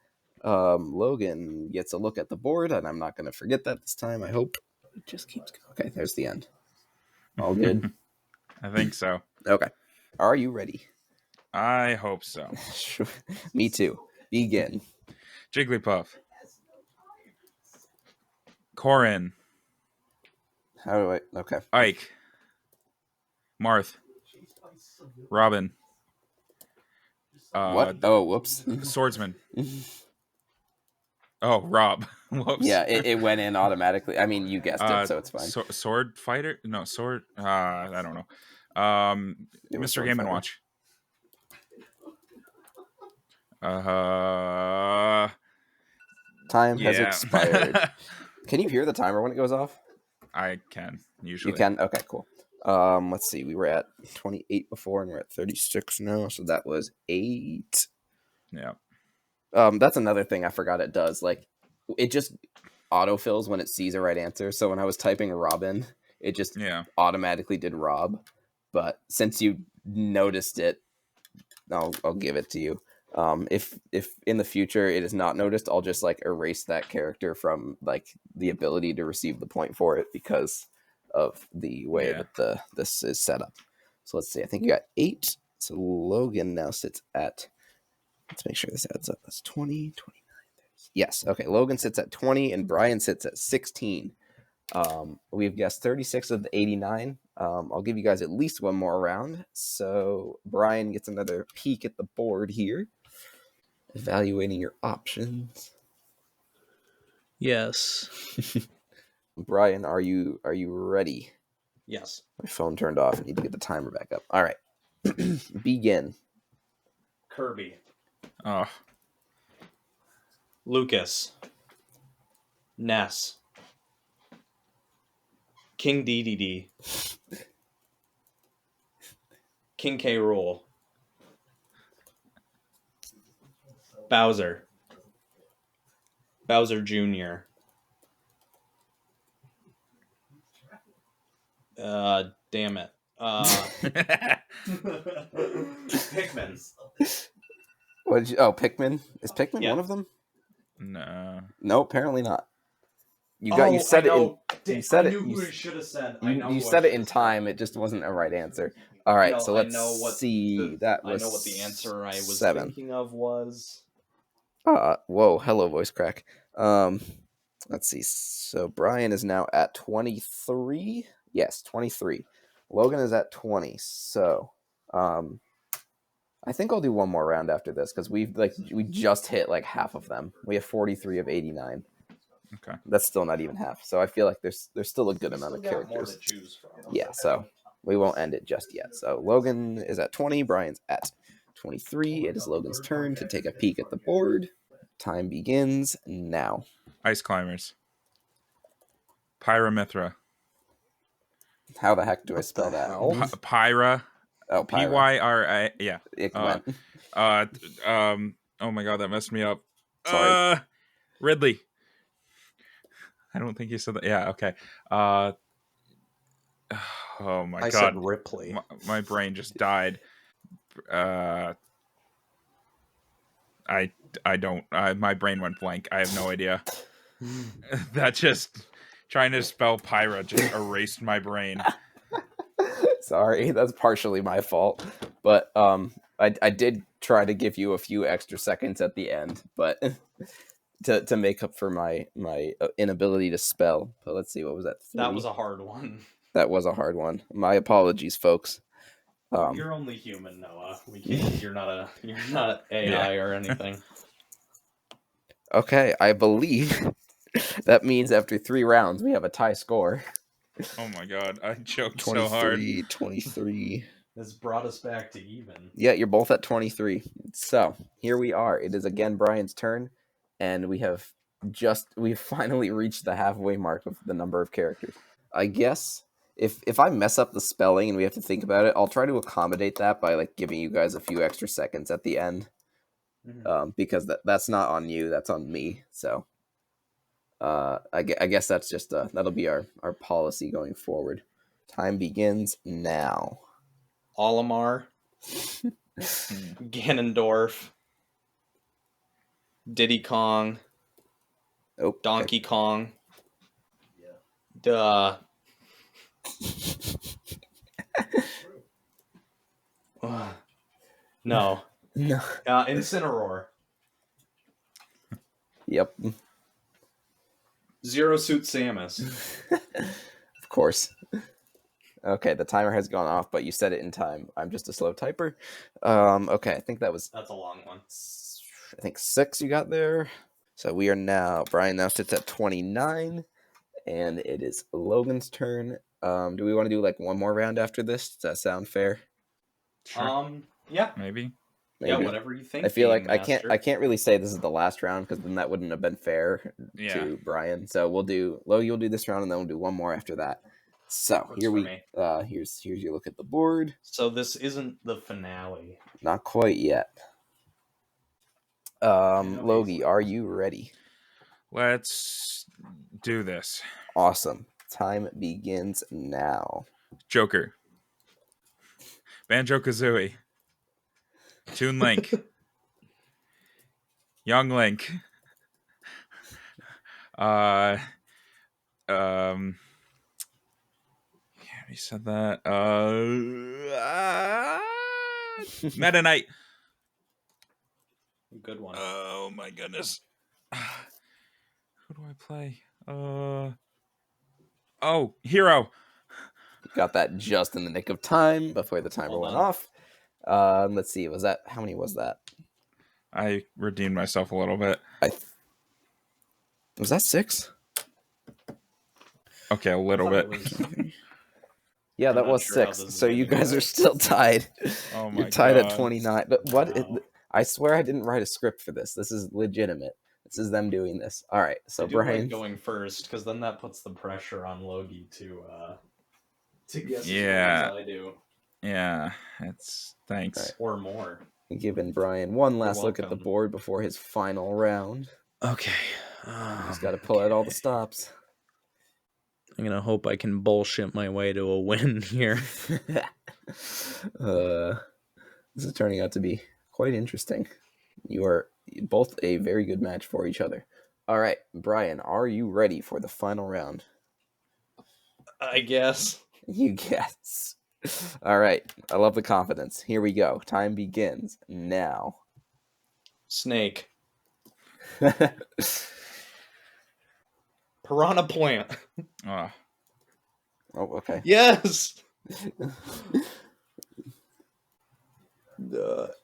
Logan gets a look at the board, and I'm not going to forget that this time. I hope it just keeps going. Okay, there's the end. All good. I think so. Okay, are you ready? I hope so. Me too. Begin. Jigglypuff. Corin. How do I? Okay. Ike. Marth. Robin. What? Oh, whoops. Swordsman. Oh, Rob. Whoops. Yeah, it went in automatically. I mean, you guessed it, so it's fine. Sword fighter? No, sword. I don't know. Mr. Game and Watch. Time has expired. Can you hear the timer when it goes off? I can usually. You can. Okay, cool. Let's see. We were at 28 before, and we're at 36 now. So that was 8. Yeah. That's another thing I forgot it does. Like, it just autofills when it sees a right answer. So when I was typing Robin, it just automatically did Rob. But since you noticed it, I'll give it to you. If in the future it is not noticed, I'll just like erase that character from like the ability to receive the point for it because of the way that this is set up. So let's see. I think you got 8. So Logan now sits at. Let's make sure this adds up. That's 20, 29, 30. Yes. Okay. Logan sits at 20 and Brian sits at 16. We've guessed 36 of the 89. I'll give you guys at least one more round. So Brian gets another peek at the board here. Evaluating your options. Yes. Brian, are you ready? Yes. My phone turned off. I need to get the timer back up. All right. Begin. Kirby. Oh. Lucas. Ness. King DDD. King K. Rool. Bowser. Bowser Jr. Damn it. Pikmin. What did you? Oh, Pikmin. Is Pikmin one of them? No. No, apparently not. You said it. You said it. You should have said. You said it in time. It just wasn't a right answer. All right, so let's see. That was. I know what the answer I was 7. thinking of was. Whoa, hello, voice crack. Let's see. So Brian is now at 23. Yes, 23. Logan is at 20. So, I think I'll do one more round after this because we just hit like half of them. We have 43 of 89. Okay. That's still not even half. So I feel like there's still a good amount of characters. More to choose from. Yeah, so we won't end it just yet. So Logan is at 20, Brian's at 23. It is Logan's turn to take a peek at the board. Time begins now. Ice Climbers. Pyramithra. How the heck do I spell that? Pyra. Oh, Pyra. Pyra. Yeah. It went. Oh my god, that messed me up. Sorry. Ridley. I don't think you said that. Yeah, okay. Oh my god. I said Ripley. My brain just died. I don't. My brain went blank. I have no idea. That just trying to spell Pyra just erased my brain. Sorry, that's partially my fault. But I did try to give you a few extra seconds at the end, but to make up for my inability to spell. But let's see, what was that? 3? That was a hard one. That was a hard one. My apologies, folks. You're only human, Noah. We can't. You're not AI or anything. Okay, I believe that means after 3 rounds we have a tie score. Oh my god, I choked so hard. 23. This brought us back to even. Yeah, you're both at 23. So here we are. It is again Brian's turn, and we've finally reached the halfway mark of the number of characters. I guess if I mess up the spelling and we have to think about it, I'll try to accommodate that by like giving you guys a few extra seconds at the end, because that's not on you, that's on me. So I guess that's just that'll be our policy going forward. Time begins now. Olimar, Ganondorf, Diddy Kong, Oh, Donkey Kong, duh. No. No. Incineroar. Yep. Zero Suit Samus. Of course. Okay, the timer has gone off, but you said it in time. I'm just a slow typer. Okay, I think that's a long one. I think 6 you got there. So Brian now sits at 29, and it is Logan's turn. Do we want to do like one more round after this? Does that sound fair? Sure. Yeah. Maybe. Yeah, whatever you think. I feel like Master. I can't really say this is the last round because then that wouldn't have been fair to Brian. So Logan, you'll do this round, and then we'll do one more after that. So here's your look at the board. So this isn't the finale. Not quite yet. Logie, are you ready? Let's do this. Awesome. Time begins now. Joker. Banjo-Kazooie. Toon Link. Young Link. He said that. Meta Knight. Good one. Oh my goodness. Who do I play? Hero. Got that just in the nick of time before the timer went off. Let's see. How many was that? I redeemed myself a little bit. Was that 6? Okay, a little bit. Yeah, that was 6. So you guys are still tied. Oh my You're tied God. at 29. But what? I swear I didn't write a script for this. This is legitimate. This is them doing this. All right. So Brian like going first because then that puts the pressure on Logie to guess Yeah. as well as I do. Yeah, thanks. Right. Or more. Giving Brian one last look at the welcome. board before his final round. Okay. He's got to pull out all the stops. I'm gonna hope I can bullshit my way to a win here. This is turning out to be quite interesting. You are both a very good match for each other. All right, Brian, are you ready for the final round? I guess. You guess. All right, I love the confidence. Here we go. Time begins now. Snake. Piranha Plant. Oh, okay. Yes.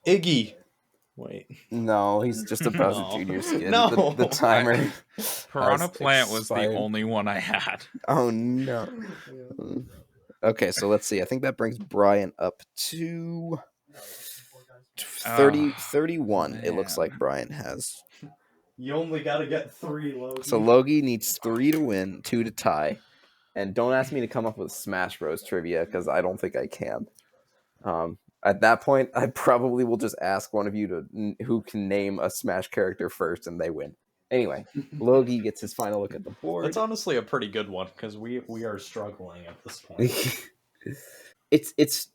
Iggy. Wait. No, he's just a Bowser Jr. skin. No. The timer. Piranha has Plant was the expired. only one I had. Oh, no. Okay, so let's see. I think that brings Brian up to 31. It looks man. like Brian has. You only gotta get 3, Logie. So Logie needs 3 to win, 2 to tie. And don't ask me to come up with Smash Bros. Trivia, because I don't think I can. At that point, I probably will just ask one of you who can name a Smash character first, and they win. Anyway, Logie gets his final look at the board. That's honestly a pretty good one, because we are struggling at this point. It's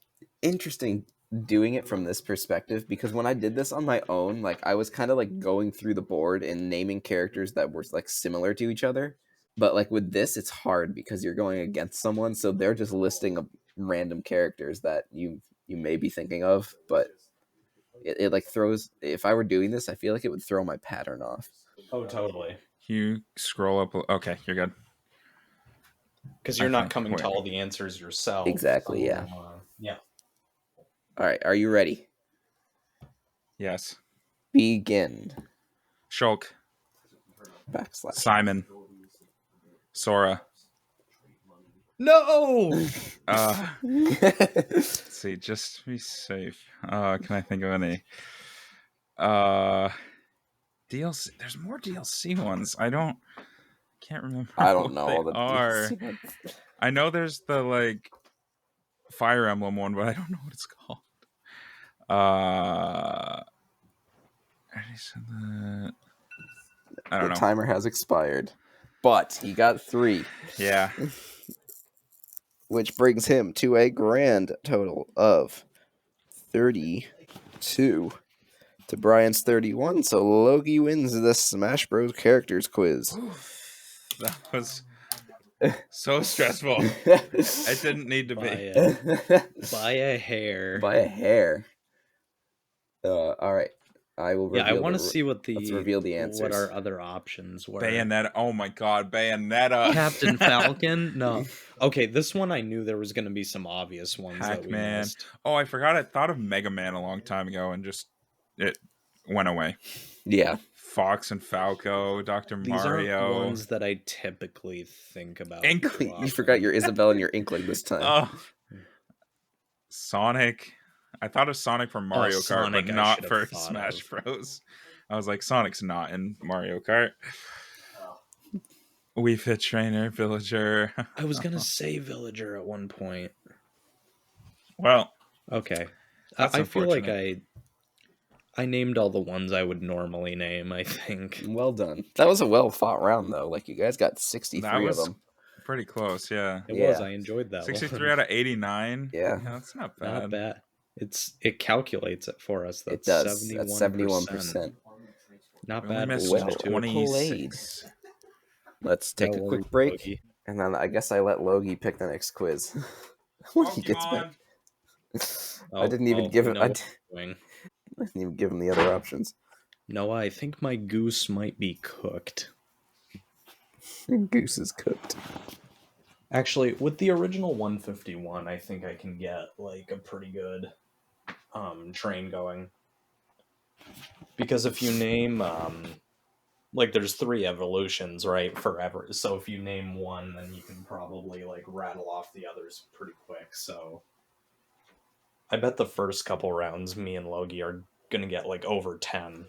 interesting doing it from this perspective, because when I did this on my own, like I was kind of like going through the board and naming characters that were like similar to each other. But like with this, it's hard because you're going against someone, so they're just listing random characters that you may be thinking of, but it like throws. If I were doing this, I feel like it would throw my pattern off. Oh, totally. You scroll up. Okay, you're good. Because you're not coming to all the answers yourself. Exactly. Yeah. Yeah. All right. Are you ready? Yes. Begin. Shulk. / Simon. Sora. No! Let's see, just to be safe. Can I think of any? DLC. There's more DLC ones. Can't remember. I don't what know they all the are. DLC ones. I know there's the like Fire Emblem one, but I don't know what it's called. I already said that. I don't The know. timer has expired, but he got 3. Yeah. Which brings him to a grand total of 32 to Brian's 31. So Logie wins the Smash Bros. Characters quiz. That was so stressful. It didn't need to be. By a hair. By a hair. All right. I will. Yeah, I want to see what let's reveal the answers. What our other options were. Bayonetta. Oh my god, Bayonetta. Captain Falcon? No. Okay, this one I knew there was going to be some obvious ones that we Pac-Man. missed. Oh, I forgot. I thought of Mega Man a long time ago and just it went away. Yeah. Fox and Falco, Dr. These Mario. aren't ones that I typically think about. Inkling. You forgot your Isabelle and your Inkling this time. Oh. Sonic. I thought of Sonic from Mario Kart, Sonic, but I not should for have thought Smash of. Bros. I was like, Sonic's not in Mario Kart. Wii Fit Trainer, Villager. I was going to say Villager at one point. Well, okay. That's I feel like unfortunate. I named all the ones I would normally name, I think. Well done. That was a well fought round, though. Like, you guys got 63 that was of them. pretty close, yeah. It Yeah. was. I enjoyed that 63 one. out of 89. Yeah. That's not bad. Not bad. It calculates it for us. It That's does. 71%. That's 71%. Not We only bad. missed Well Well, 26. Let's take a quick break, and then I guess I let Logie pick the next quiz. When he gets back. I didn't even give him. I didn't even give him the other options. No, I think my goose might be cooked. Goose is cooked. Actually, with the original 151, I think I can get like a pretty good train going. Because if you name like there's 3 evolutions, right, forever. So if you name one, then you can probably like rattle off the others pretty quick. So I bet the first couple rounds me and Logie are gonna get like over 10,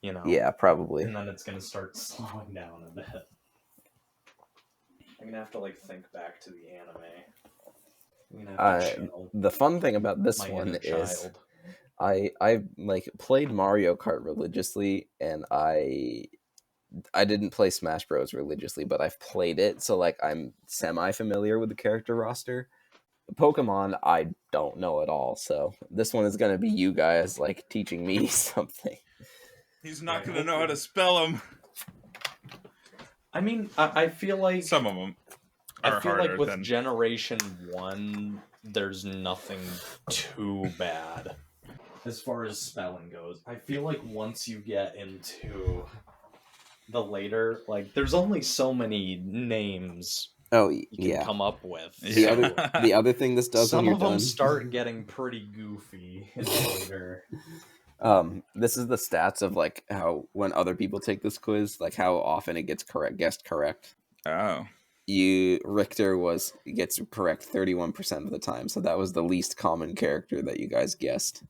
you know. Yeah, probably. And then it's gonna start slowing down a bit. I'm gonna have to like think back to the anime. I'm gonna have to chill. The fun thing about this My one inner is child. I like played Mario Kart religiously, and I didn't play Smash Bros religiously, but I've played it, so like I'm semi familiar with the character roster. Pokemon, I don't know at all, so this one is gonna be you guys like teaching me something. He's not going to know how to spell them. I mean, I feel like Some of them I are feel harder like with than... Generation 1, there's nothing too bad as far as spelling goes. I feel like once you get into the later, like, there's only so many names Oh you can yeah. come up with. The other thing this does Some when you're of them done. start getting pretty goofy later. This is the stats of like how when other people take this quiz, like how often it gets guessed correct. Oh. Richter gets correct 31% of the time, so that was the least common character that you guys guessed.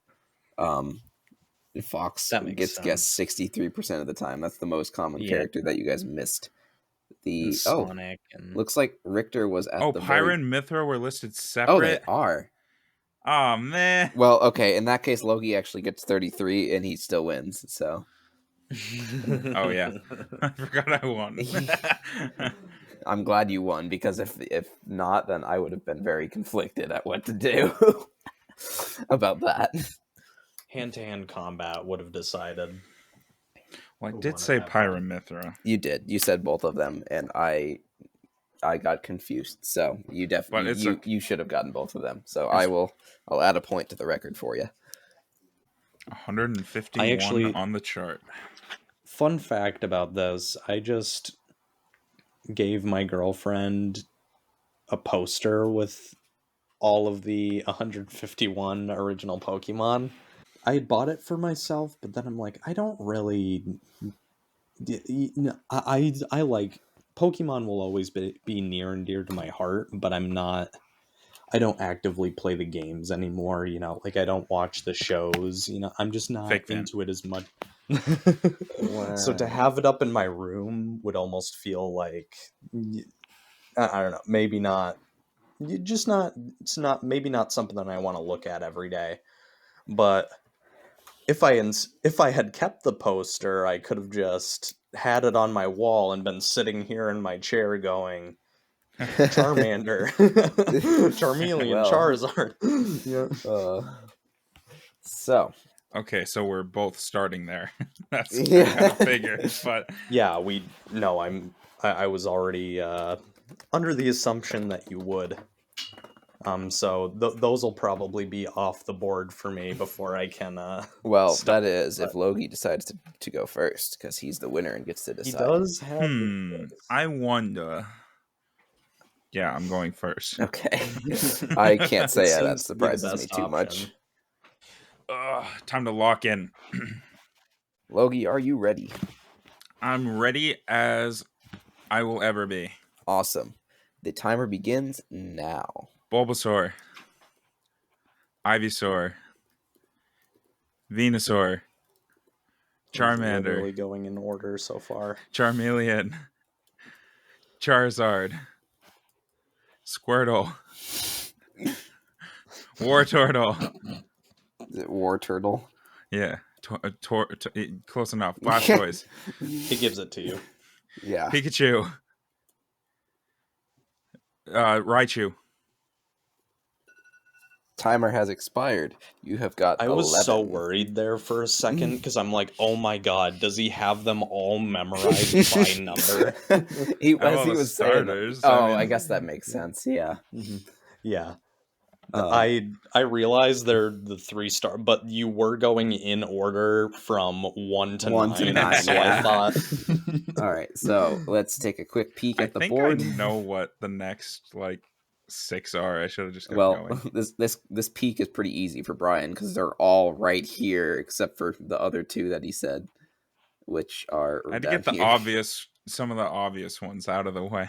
Fox gets guessed 63% of the time. That's the most common character that you guys missed. Sonic and looks like Richter was at the Pyra and Mithra were listed separate. Oh, they are. Oh man. Well, okay. In that case, Logie actually gets 33, and he still wins. So. Oh yeah, I forgot I won. I'm glad you won, because if not, then I would have been very conflicted at what to do about that. Hand-to-hand combat would have decided. Well, I did say Pyra and Mithra. You did. You said both of them, and I got confused. So you definitely you should have gotten both of them. So I'll add a point to the record for you. 151 on the chart. Fun fact about this, I just gave my girlfriend a poster with all of the 151 original Pokemon. I had bought it for myself, but then I'm like, I don't really... I like Pokemon will always be near and dear to my heart, but I don't actively play the games anymore, like I don't watch the shows, I'm just not Fake fan. into it as much. Wow. So to have it up in my room would almost feel like, I don't know, maybe not, it's not, maybe not something that I want to look at every day. But if I had kept the poster, I could have just had it on my wall and been sitting here in my chair going, Charmander, Charmeleon, Well. Charizard. So. Okay, so we're both starting there. That's Yeah. kind of figured, but Yeah, I was already under the assumption that you would. So those will probably be off the board for me before I can. Well, stop. that is if Logie decides to go first, because he's the winner and gets to He decide. does have. The choice. I wonder. Yeah, I'm going first. Okay. I can't say Seems that to be the surprises me best too much. option. Time to lock in. Logie, are you ready? I'm ready as I will ever be. Awesome. The timer begins now. Bulbasaur, Ivysaur, Venusaur, These are literally Charmander, going in order so far. Charmeleon, Charizard, Squirtle, Wartortle. Is it War Turtle? Yeah, close enough. Blastoise, He gives it to you. Yeah. Pikachu, Raichu. Timer has expired. You have got I was 11. so worried there for a second because I'm like, oh my god, does he have them all memorized by number? he All the was saying. starters, I guess that makes sense. Yeah. Yeah. I realized they're the 3-star, but you were going in order from 1 to 1 to 9, 9, so yeah. I thought. All right. So let's take a quick peek at the think board. I know what the next 6 are. I should have just kept Well, going. this peak is pretty easy for Brian because they're all right here except for the other two that he said, which are I had to down get here. some of the obvious ones out of the way.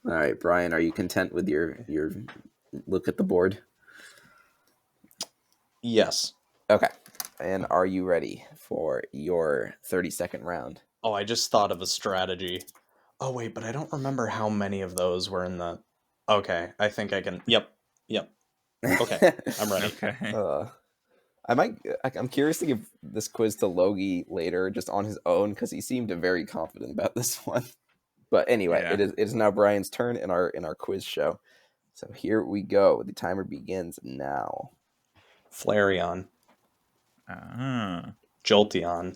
All right, Brian, are you content with your look at the board? Yes. Okay. And are you ready for your 30-second round? Oh, I just thought of a strategy. Oh, wait, but I don't remember how many of those were in the... Okay, I think I can... Yep. Okay, I'm ready. Okay. I'm curious to give this quiz to Logie later, just on his own, because he seemed very confident about this one. But anyway, Yeah. it is now Brian's turn in our quiz show. So here we go. The timer begins now. Flareon. Ah. Jolteon.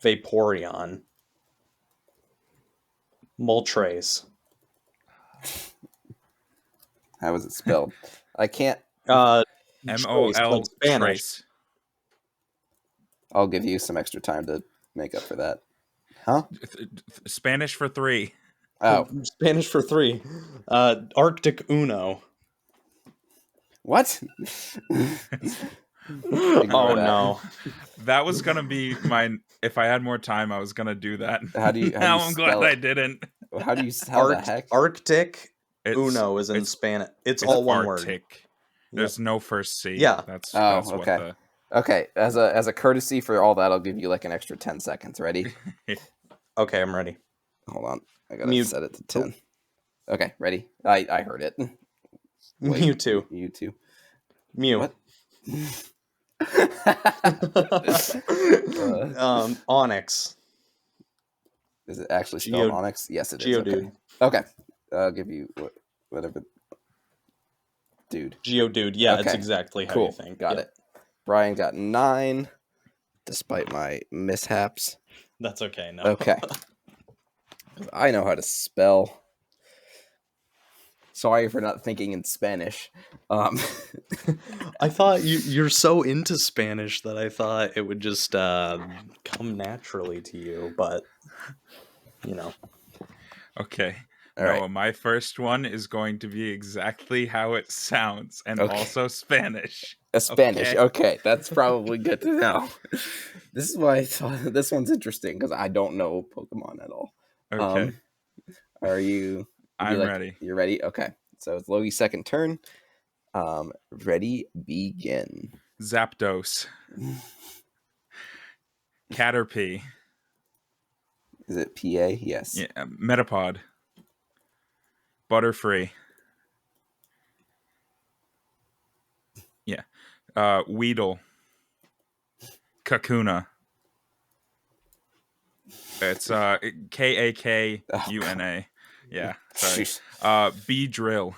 Vaporeon. Moltres. How is it spelled? I can't. MOL Spanish. Trace. I'll give you some extra time to make up for that. Huh? Spanish for 3. Oh, Spanish for 3. Arctic Uno. what? Oh no. That was gonna be mine. If I had more time, I was gonna do that. How do you now I'm glad spell I it? didn't. How do you? How the heck? Arctic It's, Uno is in it's- Spanish. It's it's all one word. Arctic. There's no first C. Yeah. That's Oh, what okay. the Okay, as a courtesy for all that, I'll give you an extra 10 seconds. Ready? Okay, I'm ready. Hold on. I gotta Mute. set it to 10. Okay, ready? I heard it. Wait, Mewtwo. You too. Mew. What? Onyx. Is it actually spelled Onyx? Yes, it is. Geodude. Okay. I'll give you whatever. Dude. Geodude. Yeah, it's Okay. exactly how Cool. you think. Got Yep. it. Brian got 9, despite my mishaps. That's okay. No. Okay. I know how to spell. Sorry for not thinking in Spanish. I thought you're so into Spanish that I thought it would just come naturally to you, but Okay. All right. Noah, my first one is going to be exactly how it sounds, and Okay. also Spanish. A Spanish. Okay, that's probably good to know. This is why I thought this one's interesting because I don't know Pokemon at all. Okay. Are you? I'm ready. You're ready. Okay. So it's Logi's second turn. Ready, begin. Zapdos. Caterpie. Is it PA? Yes. Yeah. Metapod. Butterfree. Yeah. Weedle. Kakuna. It's Kakuna. Yeah, sorry. Beedrill.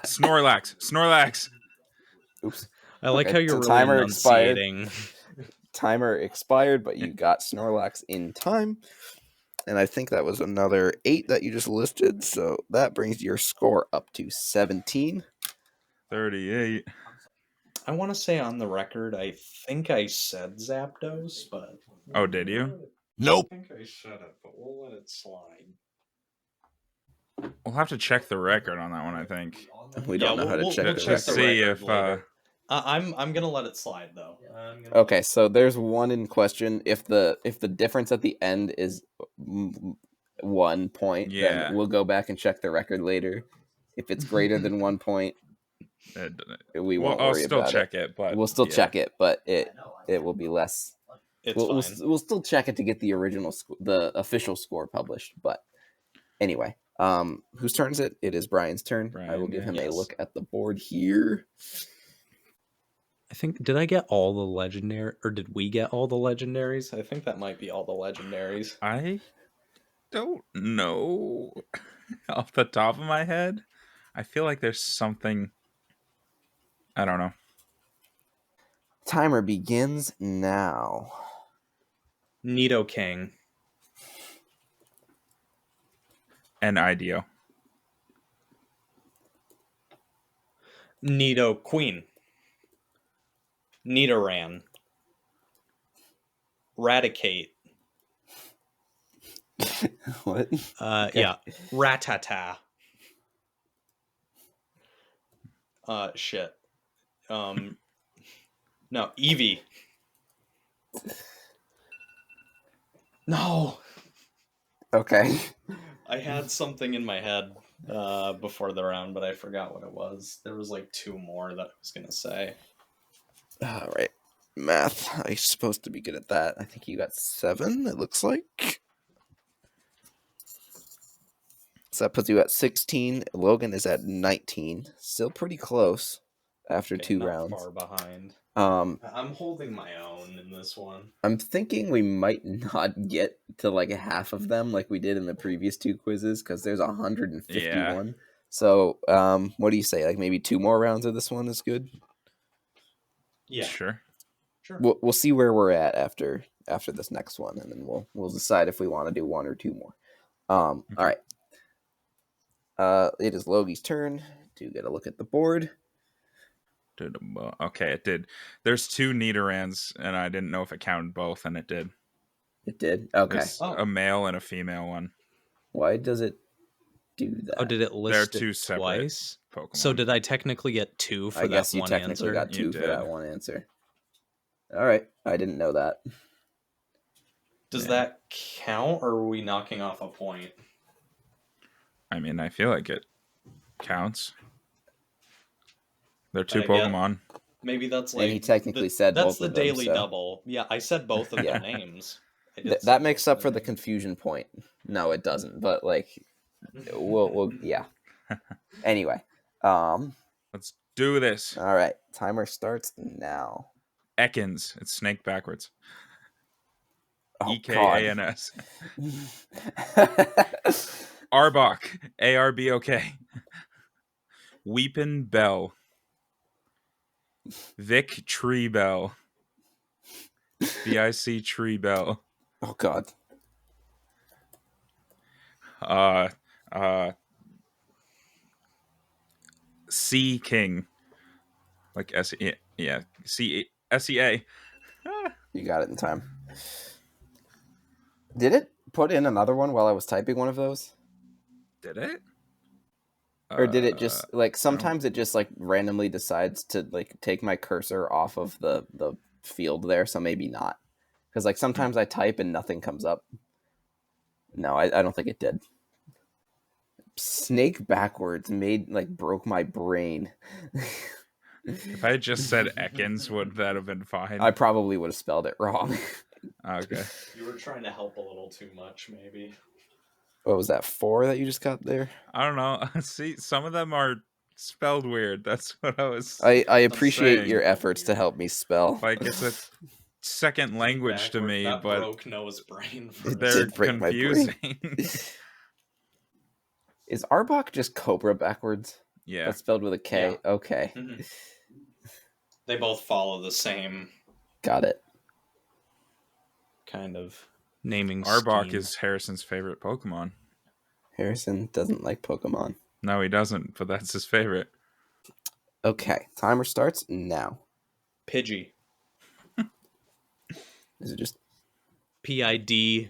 Snorlax. Oops. I like Okay, how you're so really timer enunciating. Timer expired, but you got Snorlax in time. And I think that was another 8 that you just listed. So that brings your score up to 17. 38. I want to say on the record, I think I said Zapdos, but Oh, did you? Nope. I think I should have, but we'll let it slide. We'll have to check the record on that one, I think. We don't know how to check we'll the check record. the See record if later. I'm gonna let it slide though. Okay, so there's one in question. If the difference at the end is 1 point, Yeah. then we'll go back and check the record later. If it's greater than 1 point, we won't I'll worry still about check it. but We'll still yeah. check it, but it will be less. It's fine. We'll still check it to get the original the official score published. But anyway, whose turn is it? It is Brian's turn. Brian, I will give him a yes. look at the board here. I think, did I get all the legendary, or did we get all the legendaries? I think that might be all the legendaries. I don't know off the top of my head. I feel like there's something. I don't know. Timer begins now. Nidoking. And IDEO. Nidoqueen. Nidoran. Raticate. What? Yeah. Ratata. Shit. No, Eevee. No. Okay. I had something in my head before the round, but I forgot what it was. There was like 2 more that I was gonna say. All right. Math. I'm supposed to be good at that. I think you got 7, it looks like. So that puts you at 16. Logan is at 19. Still pretty close after 2 not rounds. Far behind. I'm holding my own in this one. I'm thinking we might not get to like half of them like we did in the previous 2 quizzes because there's 151. Yeah. So, what do you say? Like maybe 2 more rounds of this one is good? Yeah. Sure. We'll see where we're at after this next one, and then we'll decide if we want to do 1 or 2 more. All right. It is Logi's turn to get a look at the board. Okay, it did. There's 2 Nidorans, and I didn't know if it counted both, and it did. It did? Okay. There's a male and a female one. Why does it do that? Oh, did it list They're it 2 separate twice? Pokemon. So did I technically get 2 for I that guess you one technically answer? got 2 You for did. that one answer. All right. I didn't know that. Does that count, or are we knocking off a point? I mean, I feel like it counts. They're 2 But again, Pokemon. Maybe that's like... And he technically said that's both the of them, daily so- double. Yeah, I said both of Yeah. their names. I did say That makes both up of for their the confusion point. No, it doesn't. But like, we'll yeah. Anyway, Let's do this. all right. Timer starts now. Ekans. It's snake backwards. Oh, EKANS. Arbok. ARBOK. Weepin' Bell. Vic Tree Bell. VIC Tree Bell. Oh God. Sea King. Like SEA. Yeah. SEA. You got it in time. Did it put in another one while I was typing one of those? Did it? Or did it just like sometimes it just like randomly decides to like take my cursor off of the field there, so maybe not. Because like sometimes I type and nothing comes up. No, I don't think it did. Snake backwards broke my brain. If I had just said Ekans, would that have been fine? I probably would have spelled it wrong. Okay. You were trying to help a little too much, maybe. What was that, 4 that you just got there? I don't know. See, some of them are spelled weird. That's what I was. I appreciate saying. your efforts to help me spell. Like, it's a second language to me, that but broke Noah's brain. they're did break my brain. confusing. Is Arbok just Cobra backwards? Yeah. That's spelled with a K. Yeah. Okay. Mhm. They both follow the same Got it. kind of naming Arbok scheme. is Harrison's favorite Pokemon. Harrison doesn't like Pokemon. No, he doesn't, but that's his favorite. Okay. Timer starts now. Pidgey. Is it just... Pidgey.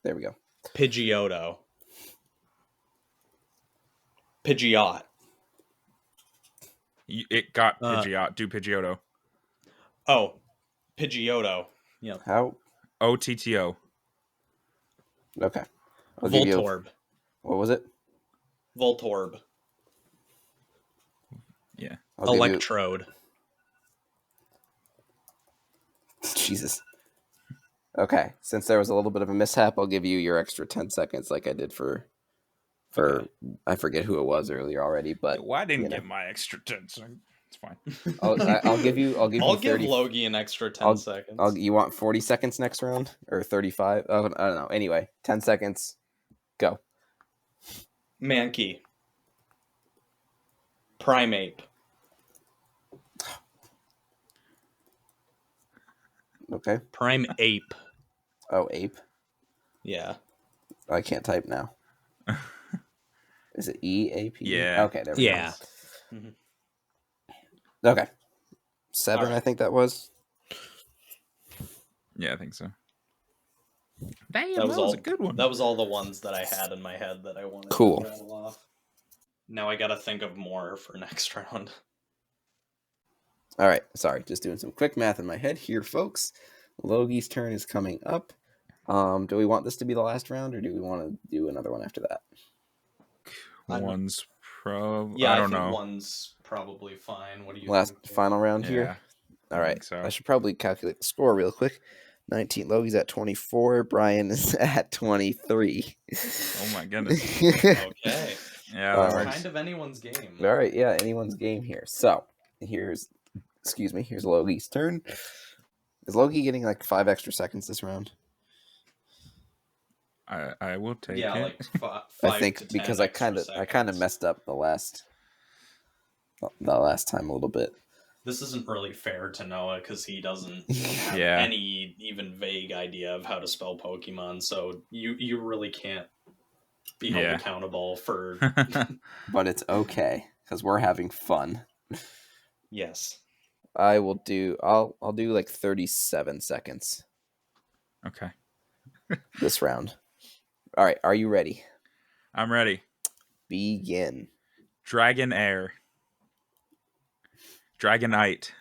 There we go. Pidgeotto. Pidgeot. It got Pidgeot. Do Pidgeotto. Oh, Pidgeotto. Yeah. How? OTTO. Okay. I'll give you... Voltorb. What was it? Voltorb. Yeah. I'll give you... Electrode. Jesus. Okay. Since there was a little bit of a mishap, I'll give you your extra 10 seconds like I did for I forget who it was earlier already, but Well, I didn't get my extra 10 seconds. It's fine. I'll give you I'll you give 30. Logie an extra 10 seconds. You want 40 seconds next round or 35? Oh, I don't know. Anyway, 10 seconds. Go. Mankey. Primeape. Okay. Primeape. Oh, ape. Yeah. I can't type now. Is it EAP? Yeah. Okay, there we Yeah. go. Okay. 7, All right. I think that was. Yeah, I think so. Damn, That was a good one. That was all the ones that I had in my head that I wanted Cool. to rattle off. Now I gotta think of more for next round. All right. Sorry, just doing some quick math in my head here, folks. Logie's turn is coming up. Do we want this to be the last round, or do we want to do another one after that? One's probably. Yeah, I don't think know. one's probably fine. What do you Last think? final round Yeah. here. All I right. think so. I should probably calculate the score real quick. 19. Logie's at 24. Brian is at 23. Oh my goodness. Okay. Yeah, that Um, works. Kind of anyone's game. All right. Yeah, anyone's game here. So here's Logie's turn. Is Logie getting like 5 extra seconds this round? I will take Yeah, it. like 5 I think to 10 because I extra kind of seconds. messed up the last time a little bit. This isn't really fair to Noah because he doesn't have Yeah. any even vague idea of how to spell Pokemon, so you really can't be held Yeah. accountable for... But it's okay because we're having fun. Yes. I'll do like 37 seconds Okay. this round. All right, are you ready? I'm ready. Begin. Dragon Air. Dragonite.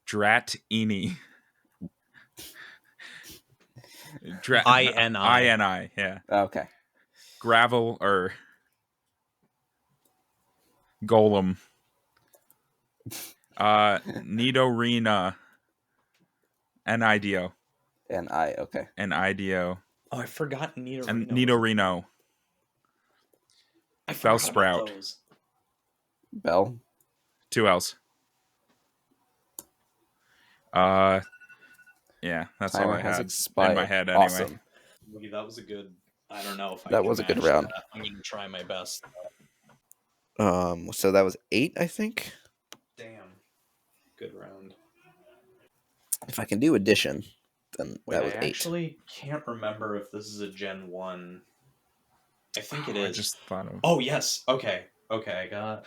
Dratini. INI. INI, yeah. Okay. Gravel or Golem. Nidorina. Nido. And I okay. Nido. Oh, I forgot Nidorino. And Nidorino. I forgot Bellsprout. about those. Bell. 2 L's. Yeah, that's all Timer I has had expired. in my head anyway. Awesome. Logie, that was a good... I don't know if I That can was a good match round. that. I'm going to try my best. So that was 8, I think. Damn. Good round. If I can do addition, then Wait, that was I 8. actually can't remember if this is a Gen 1. I think it I is. just thought of. Oh, yes. Okay, I got...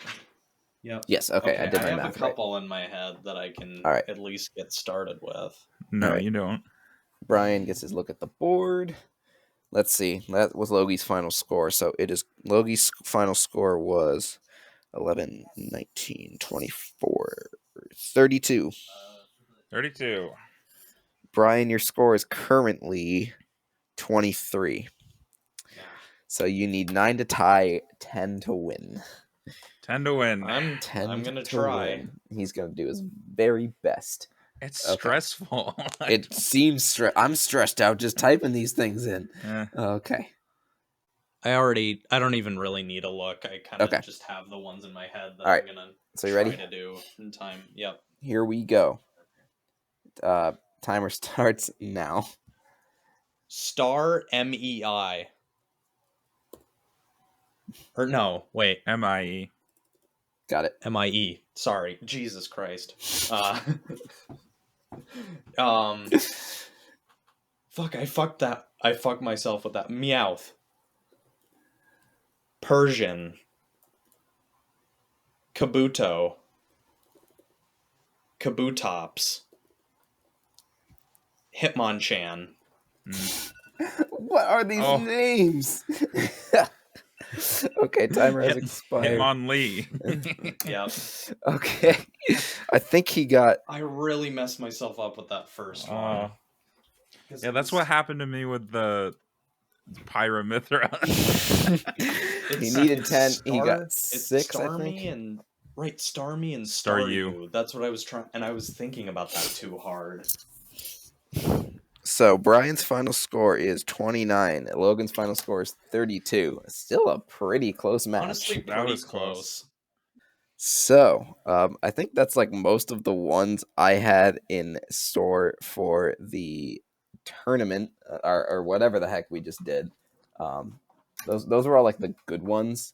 Yep. Yes, okay, I did my have math a right. couple in my head that I can All right. at least get started with. No, Alright. you don't. Brian gets his look at the board. Let's see. That was Logi's final score. So it is Logi's final score was 11, 19, 24, 32. 32. Brian, your score is currently 23. So you need 9 to tie, 10 to win. 10 to win. I'm gonna try. Win. He's gonna do his very best. It's stressful. It seems I'm stressed out just typing these things in. Okay. I don't even really need a look. I kind of just have the ones in my head that I'm gonna you ready to do in time. Yep. Here we go. Timer starts now. Star MEI. Or no, wait. MIE. Got it. MIE. Sorry. Jesus Christ. Fuck, I fucked myself with that. Meowth. Persian. Kabuto. Kabutops. Hitmonchan. What are these names? Okay, timer has expired. Hitmonlee. Yep. Okay. I think he got... I really messed myself up with that first one. Yeah, that's what happened to me with the Pyramithra. He needed 10. He got 6, I think. Starmie and Staryu. That's what I was trying, and I was thinking about that too hard. So Brian's final score is 29. Logan's final score is 32. Still a pretty close match. Honestly, that was close. So I think that's like most of the ones I had in store for the tournament or whatever the heck we just did. Those were all like the good ones,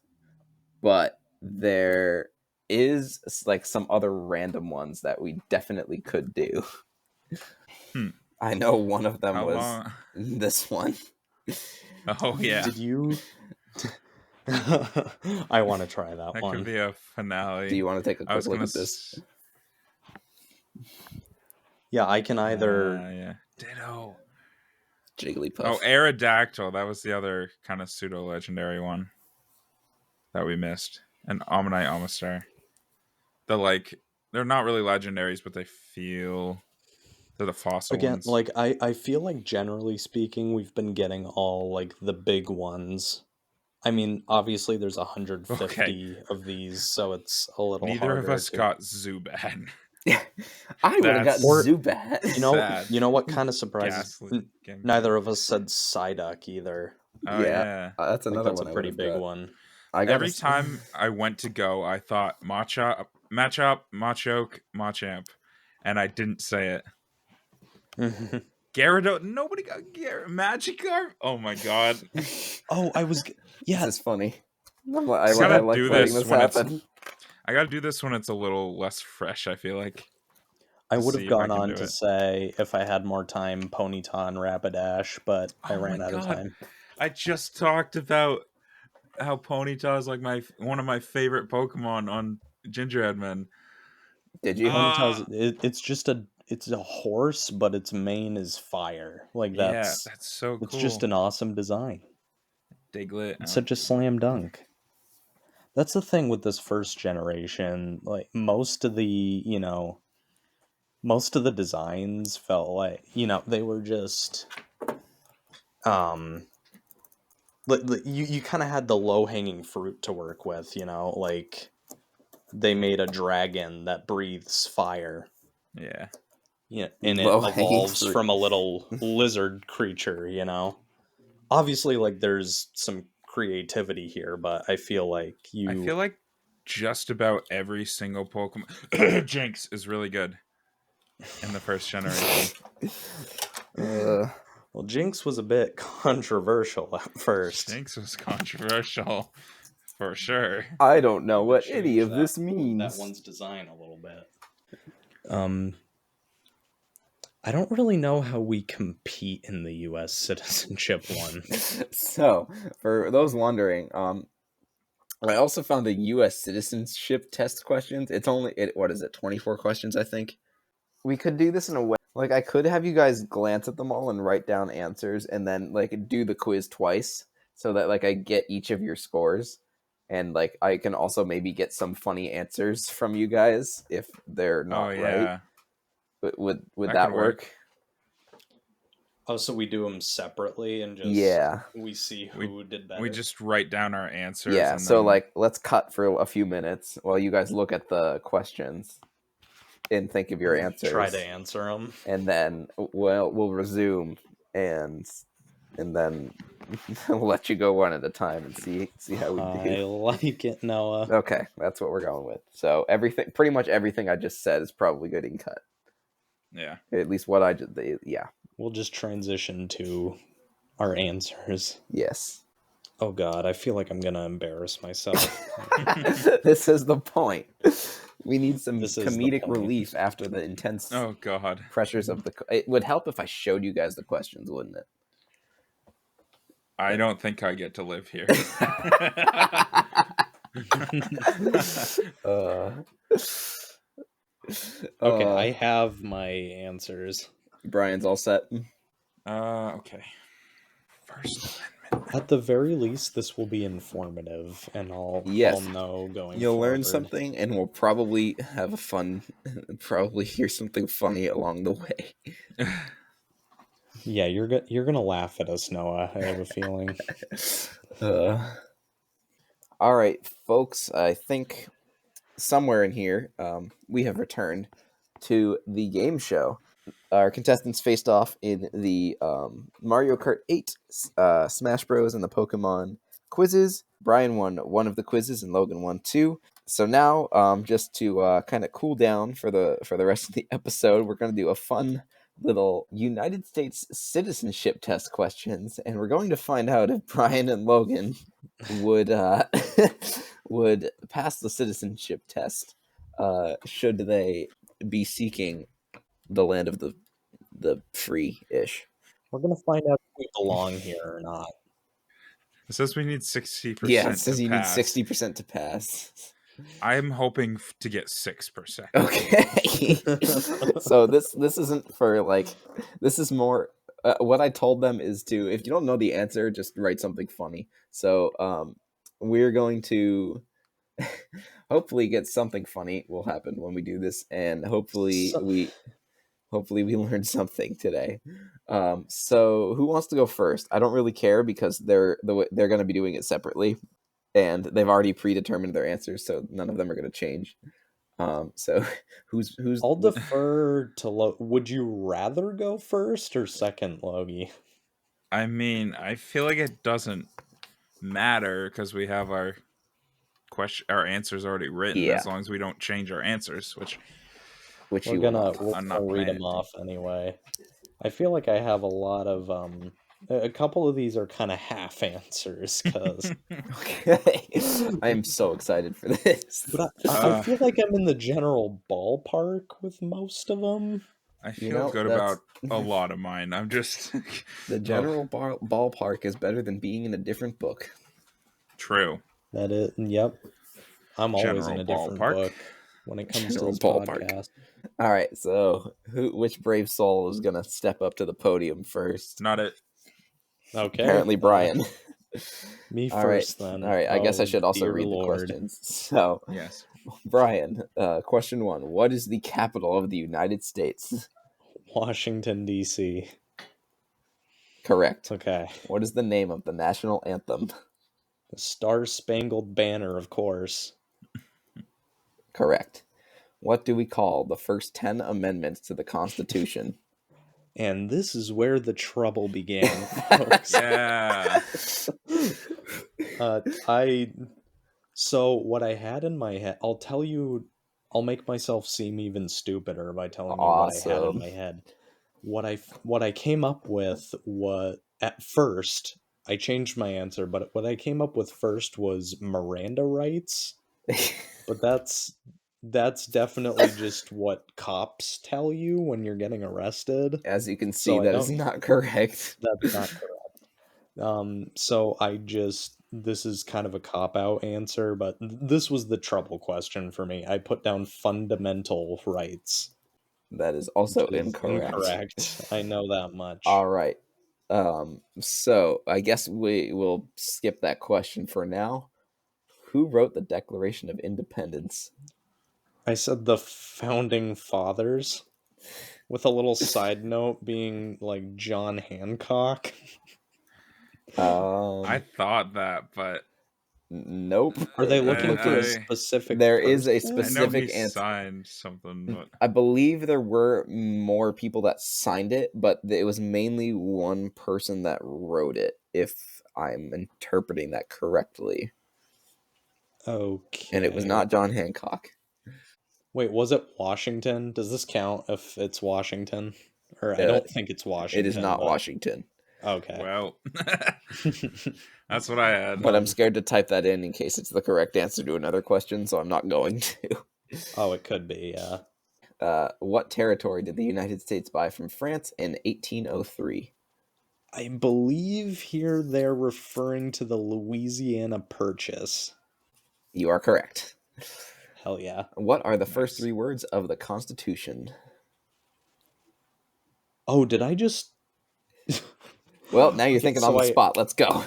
but there is like some other random ones that we definitely could do. I know one of them was this one. Oh yeah. Did you? I want to try that one. That could be a finale. Do you want to take a quick look at this? Yeah, I can either. Yeah. Ditto. Jigglypuff. Oh, Aerodactyl. That was the other kind of pseudo-legendary one that we missed. And Omnite Omastar. They're not really legendaries, but they feel... They're the fossil ones. Like, I feel like generally speaking, we've been getting all, like, the big ones. I mean, obviously there's 150 of these, so it's a little Neither harder of us got Zubat. I would have got Zubat. You know what kind of surprises? Neither of us said Psyduck either. Oh, yeah. That's another one. That's a pretty big one. Every time I went to go, I thought Machop, Machamp, and I didn't say it. Gyarados, nobody got Magikarp. Oh my god! I was. Yeah, this is funny. I gotta do this when I gotta do this when it's a little less fresh. I feel like I would have gone on to say if I had more time, Ponyta and Rapidash, but I ran out of time. I just talked about how Ponyta is like one of my favorite Pokemon on Gingerhead Man. Did you? It's a horse, but its mane is fire. Like that's so cool. It's just an awesome design. Diglett. It's such a slam dunk. That's the thing with this first generation. Like most of the designs felt like, they were just you kind of had the low-hanging fruit to work with, like they made a dragon that breathes fire. Yeah. Yeah, and it evolves from a little lizard creature, Obviously, like, there's some creativity here, but I feel like just about every single Pokemon... Jinx is really good in the first generation. Well, Jinx was a bit controversial at first. Jinx was controversial, for sure. I don't know what any of this means. That one's design a little bit. I don't really know how we compete in the U.S. citizenship one. So, for those wondering, I also found the U.S. citizenship test questions. What is it, 24 questions, I think? We could do this in a way, Like, I could have you guys glance at them all and write down answers, and then like do the quiz twice, so that like I get each of your scores, and like I can also maybe get some funny answers from you guys if they're not right. yeah. Would That that could work. work? Oh, so we do them separately and just Yeah. we see who did better. We just write down our answers. Yeah. And So then... like, let's cut for a few minutes while you guys look at the questions and think of your answers. Try to answer them, and then we'll resume and then we'll let you go one at a time and see how we do. I like it, Noah. Okay, that's what we're going with. So pretty much everything I just said is probably getting cut. Yeah. At least what I did. Yeah. We'll just transition to our answers. Yes. Oh God, I feel like I'm gonna embarrass myself. This is the point. We need some This is the comedic point. relief after the intense Oh God. pressures of the. It would help if I showed you guys the questions, wouldn't it? I don't think I get to live here. Okay, I have my answers. Brian's all set. Okay. First Amendment. At the very least, this will be informative, and I'll know going. You'll forward. learn something, and we'll probably have a fun, probably hear something funny along the way. Yeah, you're gonna laugh at us, Noah. I have a feeling. All right, folks. I think somewhere in here, we have returned to the game show. Our contestants faced off in the Mario Kart 8, Smash Bros, and the Pokemon quizzes. Brian won one of the quizzes, and Logan won 2. So now, just to kind of cool down for the rest of the episode, we're going to do a fun little United States citizenship test questions, and we're going to find out if Brian and Logan would would pass the citizenship test should they be seeking the land of the free-ish. We're gonna find out if we belong here or not. It says we need 60%. Yeah, it says to you pass. need 60% to pass. I'm hoping to get 6%. Okay. So this isn't for like, this is more what I told them is to, if you don't know the answer, just write something funny. So we're going to hopefully get something funny will happen when we do this, and hopefully we learned something today. So who wants to go first? I don't really care because they're going to be doing it separately, and they've already predetermined their answers, so none of them are going to change. So who's? I'll defer to Would you rather go first or second, Logie? I mean, I feel like it doesn't matter because we have our answers already written. Yeah. As long as we don't change our answers, which we'll read them off anyway. I feel like I have a lot of a couple of these are kind of half answers because Okay. I am so excited for this. But I feel like I'm in the general ballpark with most of them. I feel good about a lot of mine. I'm just the general ballpark is better than being in a different book. True. That is, yep. I'm always General in a different ballpark. book when it comes General to this ballpark. podcast. All right, so which brave soul is gonna step up to the podium first? Not it. Okay. Apparently, Brian. Me All first, right. then. All right, I guess I should also dear read Lord. the questions. So, Yes. Brian, question 1: what is the capital of the United States? Washington, D.C. Correct. Okay. What is the name of the national anthem? The Star-Spangled Banner, of course. Correct. What do we call the first 10 amendments to the Constitution? And this is where the trouble began, folks. Yeah. So what I had in my head, I'll make myself seem even stupider by telling you what I had in my head. What I came up with at first, I changed my answer, but what I came up with first was Miranda rights. But that's definitely just what cops tell you when you're getting arrested. As you can see, that is not correct. That's not correct. So this is kind of a cop-out answer, but this was the trouble question for me. I put down fundamental rights. That is also Which is incorrect. I know that much. All right. So I guess we will skip that question for now. Who wrote the Declaration of Independence? I said the founding fathers, with a little side note being like John Hancock. I thought that, but Nope. Are they looking for a I- specific There is a person? I know specific he answer. signed something, but I believe there were more people that signed it, but it was mainly one person that wrote it, if I'm interpreting that correctly. Okay. And it was not John Hancock. Wait, was it Washington? Does this count if it's Washington? Or I don't think it's Washington. It is not but- Washington. Okay. well, that's what I had. But I'm scared to type that in case it's the correct answer to another question, so I'm not going to. Oh, it could be, yeah. What territory did the United States buy from France in 1803? I believe here they're referring to the Louisiana Purchase. You are correct. Hell yeah. What are the first Nice. 3 words of the Constitution? Oh, did I just... Well, now you're Okay, thinking so on the spot. Let's go.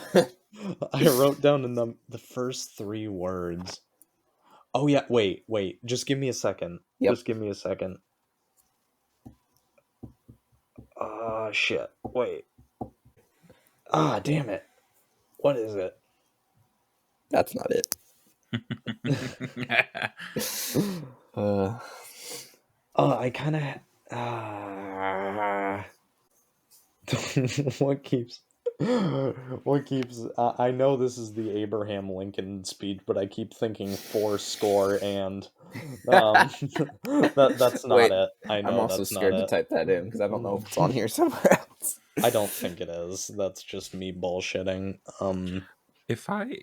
I wrote down the first 3 words. Oh yeah, wait. Just give me a second. Yep. Just give me a second. Shit. Wait. Damn it. What is it? That's not it. I kind of... What keeps... I know this is the Abraham Lincoln speech, but I keep thinking 4 and... that's not Wait, it. I know I'm also that's scared not to it. type that in because I don't know if it's on here somewhere else. I don't think it is. That's just me bullshitting. if I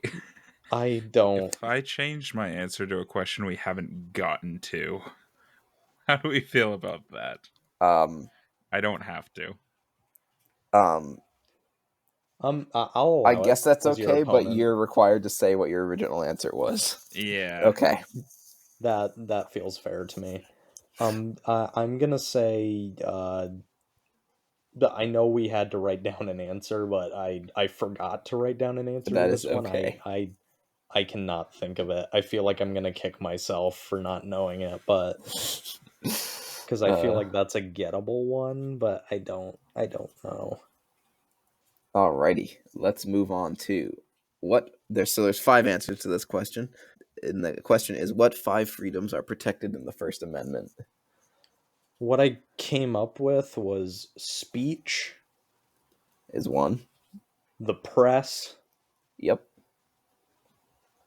don't... if I change my answer to a question we haven't gotten to, how do we feel about that? I don't have to. I'll allow I guess it that's as your okay, but opponent. you're required to say what your original answer was. Yeah. Okay. That feels fair to me. I'm gonna say I know we had to write down an answer, but I forgot to write down an answer That to is this one. okay. I cannot think of it. I feel like I'm gonna kick myself for not knowing it, but because I feel like that's a gettable one, but I don't know. Alrighty, let's move on to there's 5 answers to this question. And the question is, what 5 freedoms are protected in the First Amendment? What I came up with was speech, Is 1. the press, Yep.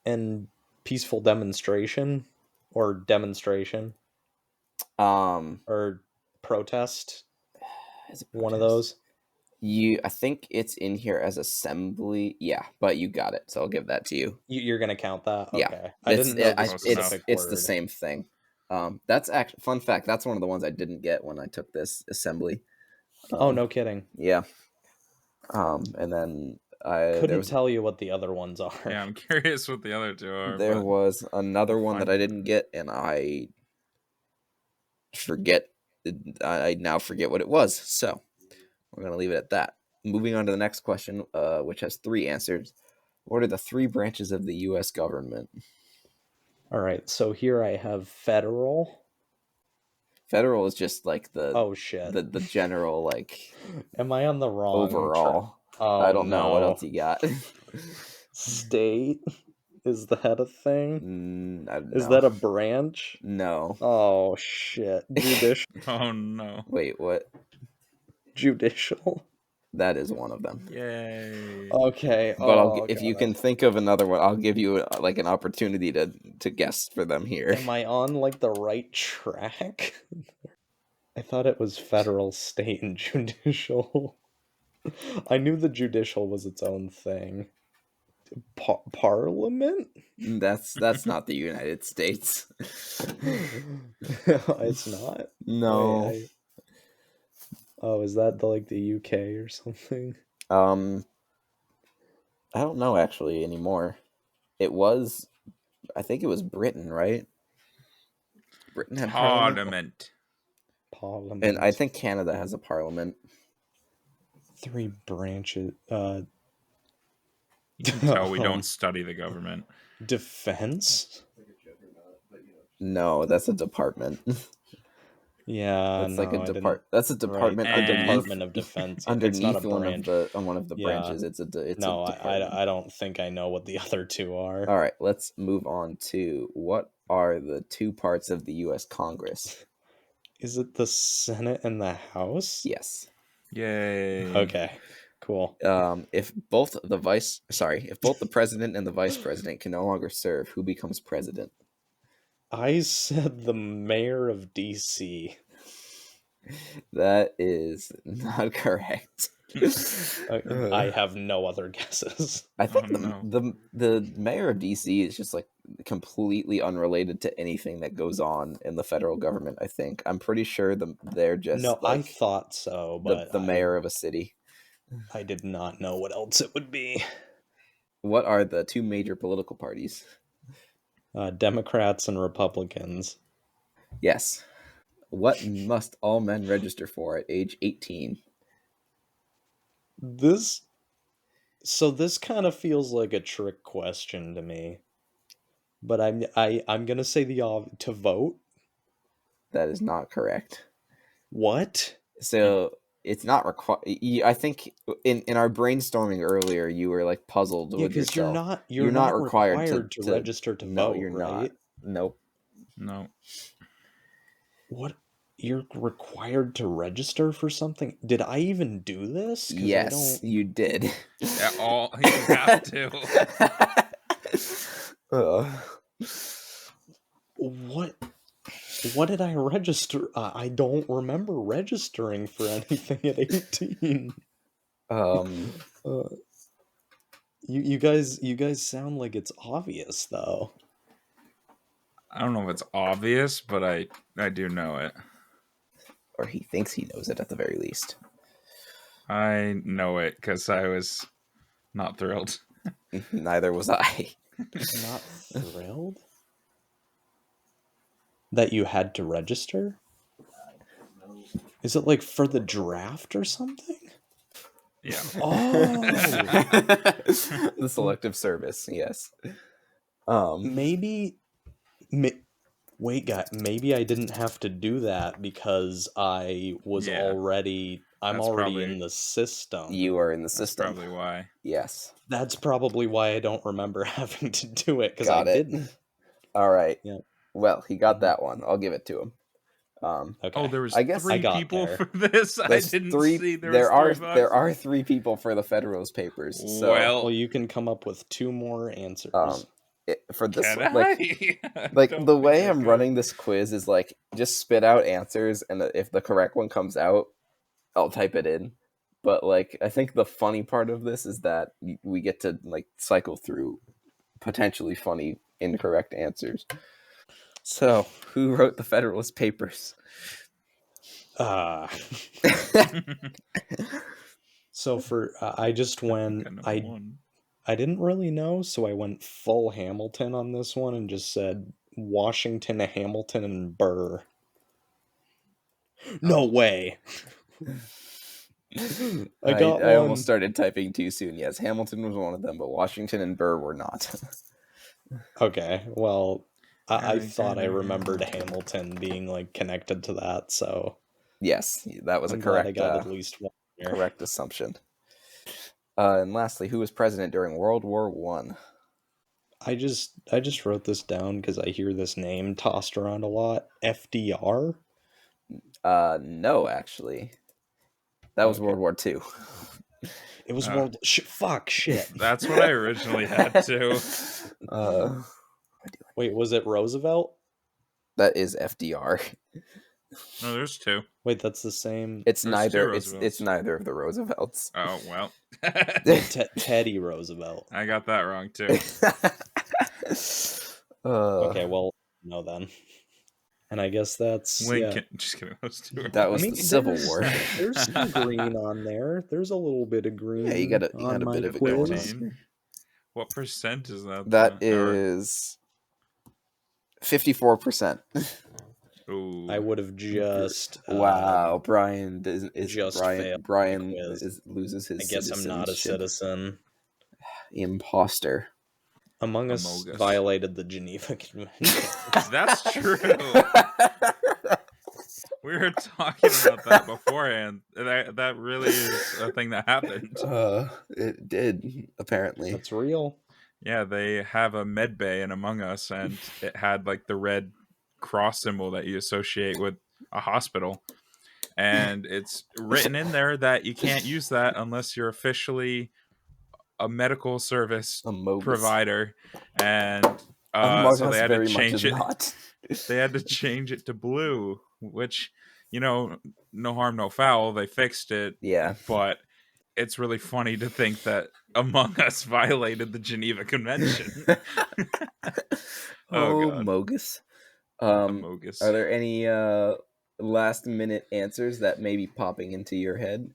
and peaceful demonstration or demonstration or protest. Is it One of protest? those. I think it's in here as assembly. Yeah, but you got it, so I'll give that to you. You're gonna count that? Yeah. Okay. I didn't know the specific it's word. the same thing. That's actually fun fact. That's one of the ones I didn't get when I took this assembly. Oh, no kidding. Yeah. And then Couldn't tell you what the other ones are. Yeah, I'm curious what the other 2 are. there but was another one that I find didn't get, and I now forget what it was. So we're gonna leave it at that. Moving on to the next question, which has 3 answers. What are the 3 branches of the U.S. government? All right, so here I have federal. Federal is just like the Oh shit. the general like Am I on the wrong overall. Oh, I don't know what no. else you got. State? Is that a thing? I don't Is know. that a branch? No. Oh shit. Judicial. Oh no. Wait, what? Judicial. That is one of them. Yay. Okay. But if you can think of another one, I'll give you like an opportunity to guess for them here. Am I on like the right track? I thought it was federal, state, and judicial. I knew the judicial was its own thing. Parliament? That's not the United States. It's not? No. Wait, Oh, is that the UK or something? I don't know actually anymore. I think it was Britain, right? Britain had Parliament. Parliament. Parliament. And I think Canada has a parliament. 3 branches. You can tell we don't study the government. Defense? No, that's a department. Yeah, That's no, like a I didn't. That's a department Right, underneath- Department of Defense. Yeah, it's not a underneath branch. one of the branches. It's No, a department. I don't think I know what the other 2 are. All right, let's move on to what are the 2 parts of the U.S. Congress? Is it the Senate and the House? Yes. Yay. Okay, cool. If both the president and the vice president can no longer serve, who becomes president? I said the mayor of DC. That is not correct. I have no other guesses. I think no. the mayor of DC is just like completely unrelated to anything that goes on in the federal government. I think I'm pretty sure they're just No, like I thought so, but the mayor of a city. I did not know what else it would be. What are the 2 major political parties? Democrats and Republicans. Yes. What must all men register for at age 18? This kind of feels like a trick question to me. But I'm gonna say to vote. That is not correct. What? So it's not required. I think in our brainstorming earlier, you were like puzzled with because yourself. you're not required to to register to no, vote, you're right? not. Nope. No. What? You're required to register for something? Did I even do this? 'Cause Yes, you did. At all, you have to. What did I register? I don't remember registering for anything at 18. You guys sound like it's obvious though. I don't know if it's obvious, but I do know it. Or he thinks he knows it at the very least. I know it because I was not thrilled. Neither was I. Not thrilled that you had to register? Is it like for the draft or something? Yeah. Oh, The selective service, yes. maybe. Wait, guy. Maybe I didn't have to do that because I was already. I'm already in the system. You are in the system. That's probably why. Yes. That's probably why I don't remember having to do it because I didn't. All right. Yeah. Well, he got that one. I'll give it to him. Okay. Oh, there was I guess 3 people for this. I didn't see there are 3 people for the Federalist Papers. So well, you can come up with 2 more answers. For this Can like the way I'm running this quiz is like just spit out answers, and if the correct one comes out, I'll type it in. But like I think the funny part of this is that we get to like cycle through potentially funny incorrect answers. So, who wrote the Federalist Papers? So for I just went I didn't really know, so I went full Hamilton on this one and just said Washington, Hamilton, and Burr. No way. I almost started typing too soon. Yes, Hamilton was one of them, but Washington and Burr were not. Okay, well, I thought I remembered Hamilton being like connected to that, so yes, that was I'm a correct. Glad I got at least one here. Correct assumption. And lastly, who was president during World War I? I just wrote this down because I hear this name tossed around a lot. FDR? No, actually, that was World War II. It was World. Fuck shit. That's what I originally had too. Wait, was it Roosevelt? That is FDR. No, there's 2. Wait, that's the same. It's neither. It's neither of the Roosevelts. Oh well. Teddy Roosevelt. I got that wrong too. Okay, well, no then. And I guess that's Lincoln. Yeah. Just kidding. Those 2 that was the Civil War. There's some green on there. There's a little bit of green. Yeah, you got a bit of it going on. What percent is that? That is 54%. Ooh. I would have just Wow, Brian is just Brian. failed Brian the quiz. loses his. I guess I'm not a citizen. Imposter. Among Us Amogus. violated the Geneva Convention. That's true. We were talking about that beforehand. That really is a thing that happened. It did, apparently. That's real. Yeah, they have a med bay in Among Us, and it had like the red cross symbol that you associate with a hospital. And it's written in there that you can't use that unless you're officially a medical service provider. And so they had to change it. They had to change it to blue, which, no harm, no foul. They fixed it. Yeah. But it's really funny to think that Among Us violated the Geneva Convention. Oh, God. Mogus. Amogus. Are there any last minute answers that may be popping into your head?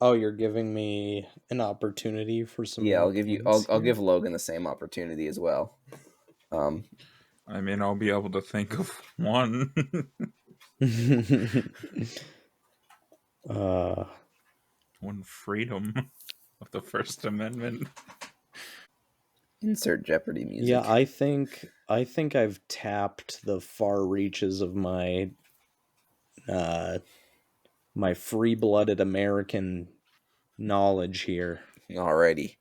Oh, you're giving me an opportunity for some. Yeah, more I'll give you. I'll give Logan the same opportunity as well. I mean, I'll be able to think of one. One freedom of the First Amendment. Insert Jeopardy music. Yeah, I think I've tapped the far reaches of my my free-blooded American knowledge here. Alrighty.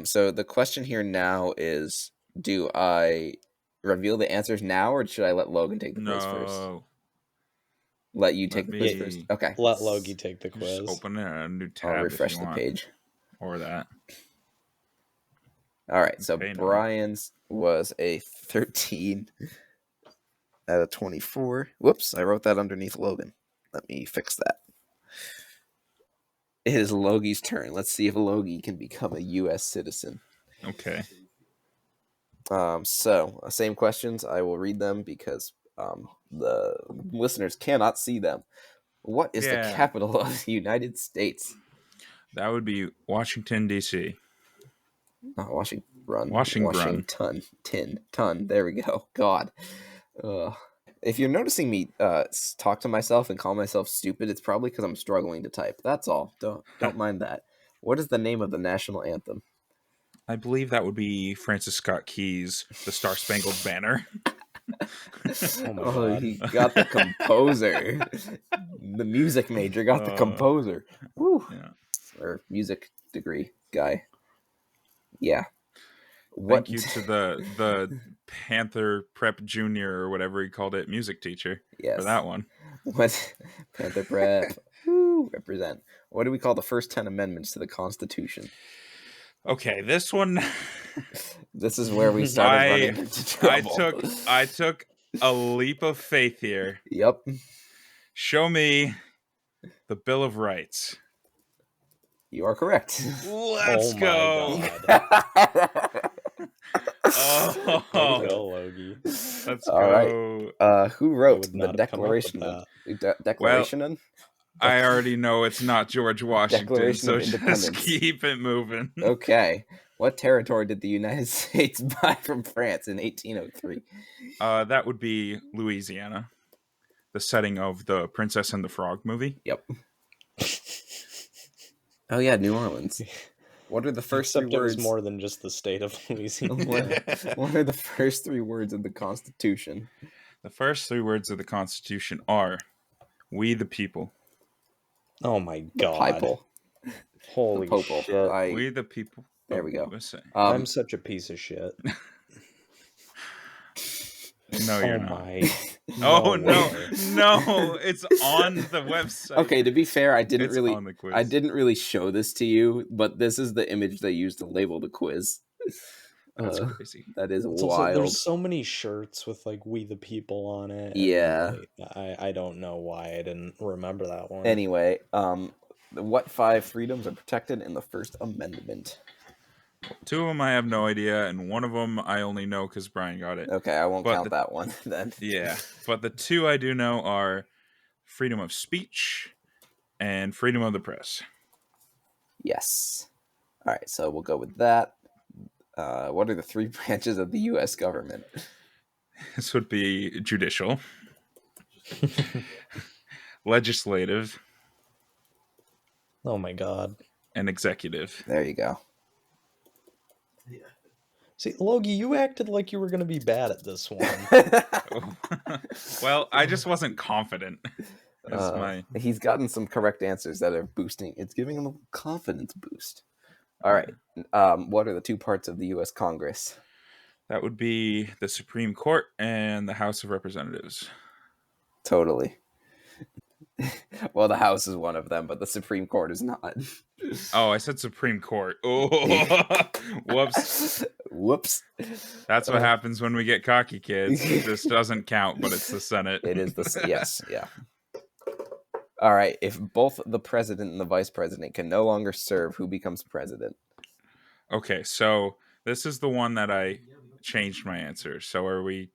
So the question here now is, do I reveal the answers now, or should I let Logan take the quiz first? Let you take the quiz first. Okay. Let Logie take the quiz. Just open a new tab. I'll refresh if you the want. page. Or that. All right. So Okay, Brian's was a 13 out of 24. Whoops! I wrote that underneath Logan. Let me fix that. It is Logie's turn. Let's see if Logie can become a U.S. citizen. Okay. So same questions. I will read them because the listeners cannot see them. What is the capital of the United States? That would be Washington, D.C. Not Washington. Washington. There we go. God. If you're noticing me talk to myself and call myself stupid, it's probably because I'm struggling to type. That's all. Don't mind that. What is the name of the national anthem? I believe that would be Francis Scott Key's The Star Spangled Banner. Oh, he got the composer. The music major got the composer. Woo. Yeah. Or music degree guy. Yeah. Thank you to the Panther Prep Junior or whatever he called it, music teacher. Yes. For that one. What? Panther Prep. Woo, represent. What do we call the first 10 amendments to the Constitution? Okay, this one. This is where we started running into trouble. I took a leap of faith here. Yep. Show me the Bill of Rights. You are correct. Let's go. Oh, go, Logie. Let's All go. Right. Who wrote the Declaration? Declaration? Well, I already know it's not George Washington, Declaration so of Independence. just keep it moving. Okay. What territory did the United States buy from France in 1803? That would be Louisiana, the setting of the Princess and the Frog movie. Yep. Oh yeah, New Orleans. What are the first Except three words? It was more than just the state of Louisiana. What are the first three words of the Constitution? The first three words of the Constitution are "We the people." Oh my god! Holy shit! We the people. There we go. I'm such a piece of shit. No, you're not. No, no! It's on the website. Okay, to be fair, I didn't really show this to you, but this is the image they used to label the quiz. That's crazy. That is wild. Also, there's so many shirts with like "We the People" on it. Yeah, I don't know why I didn't remember that one. Anyway, what 5 freedoms are protected in the First Amendment? 2 of them I have no idea, and 1 of them I only know because Brian got it. Okay, I won't count that one then. Yeah, but the 2 I do know are freedom of speech and freedom of the press. Yes. All right, so we'll go with that. What are the 3 branches of the U.S. government? This would be judicial, legislative, Oh my god. and executive. There you go. See, Logie, you acted like you were going to be bad at this one. Well, I just wasn't confident. He's gotten some correct answers that are boosting. It's giving him a confidence boost. All right. What are the two parts of the U.S. Congress? That would be the Supreme Court and the House of Representatives. Totally. Well, the House is one of them, but the Supreme Court is not. Oh, I said Supreme Court. Oh, whoops. Whoops. That's what happens when we get cocky, kids. This doesn't count, but it's the Senate. It is the yes, yeah. All right. If both the president and the vice president can no longer serve, who becomes president? Okay, so this is the one that I changed my answer. So are we?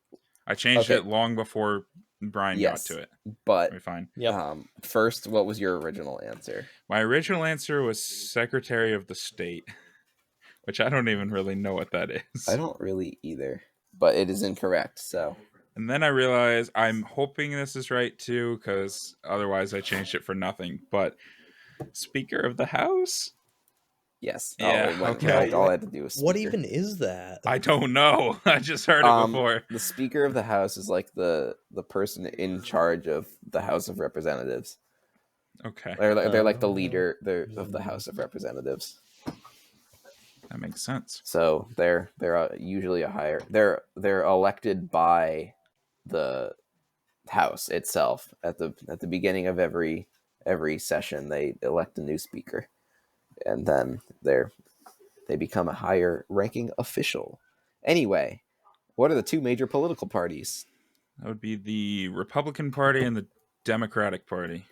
I changed it long before Brian got to it. But are we fine? Yep. First, what was your original answer? My original answer was Secretary of the State, which I don't even really know what that is. I don't really either, but it is incorrect. So. And then I realized I'm hoping this is right too, because otherwise I changed it for nothing. But Speaker of the House? Yes. Yeah. Okay. All I had to do was speaker. What even is that? I don't know. I just heard it before. The Speaker of the House is like the person in charge of the House of Representatives. Okay. They're like the leader of the House of Representatives. That makes sense. So they're usually a higher. They're elected by the House itself at the beginning of every session. They elect a new speaker, and then they become a higher ranking official. Anyway, what are the two major political parties? That would be the Republican Party and the Democratic Party.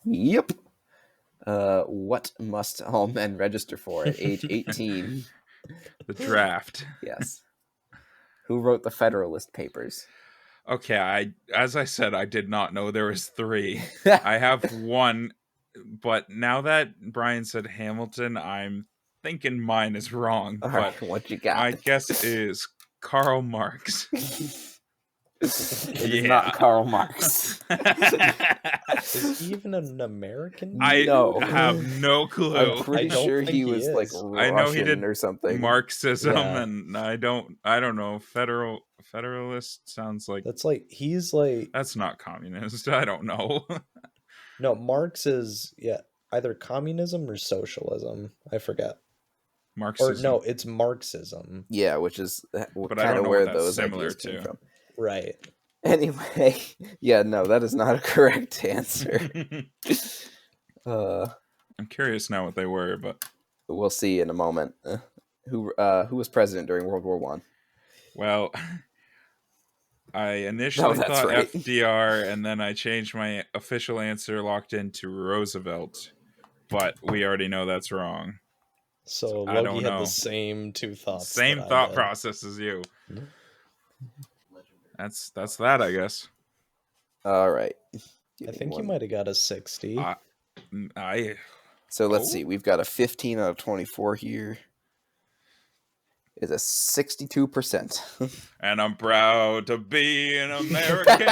Yep. What must all men register for at age 18? The draft. Yes. Who wrote the Federalist Papers? Okay, as I said, I did not know there was three. I have one, but now that Brian said Hamilton, I'm thinking mine is wrong. All right, what you got? My guess is Karl Marx. It is not Karl Marx. Is he even an American? I have no clue. I'm pretty sure he was like Russian I know he did or something. Marxism, and I don't know. Federalist sounds like that's not communist. I don't know. No, Marx is either communism or socialism. I forget. Marxism. Or no, it's Marxism. Yeah, which is but kind of where those similar ideas came from. Right. Anyway, yeah, no, that is not a correct answer. I'm curious now what they were, but we'll see in a moment. Who was president during World War I? Well, I initially thought right. FDR, and then I changed my official answer, locked into Roosevelt. But we already know that's wrong. So Logie had the same two thoughts. Same thought process as you. That's that, I guess. All right. I think you might have got a 60. So let's see. We've got a 15 out of 24 here. It's a 62%. And I'm proud to be an American.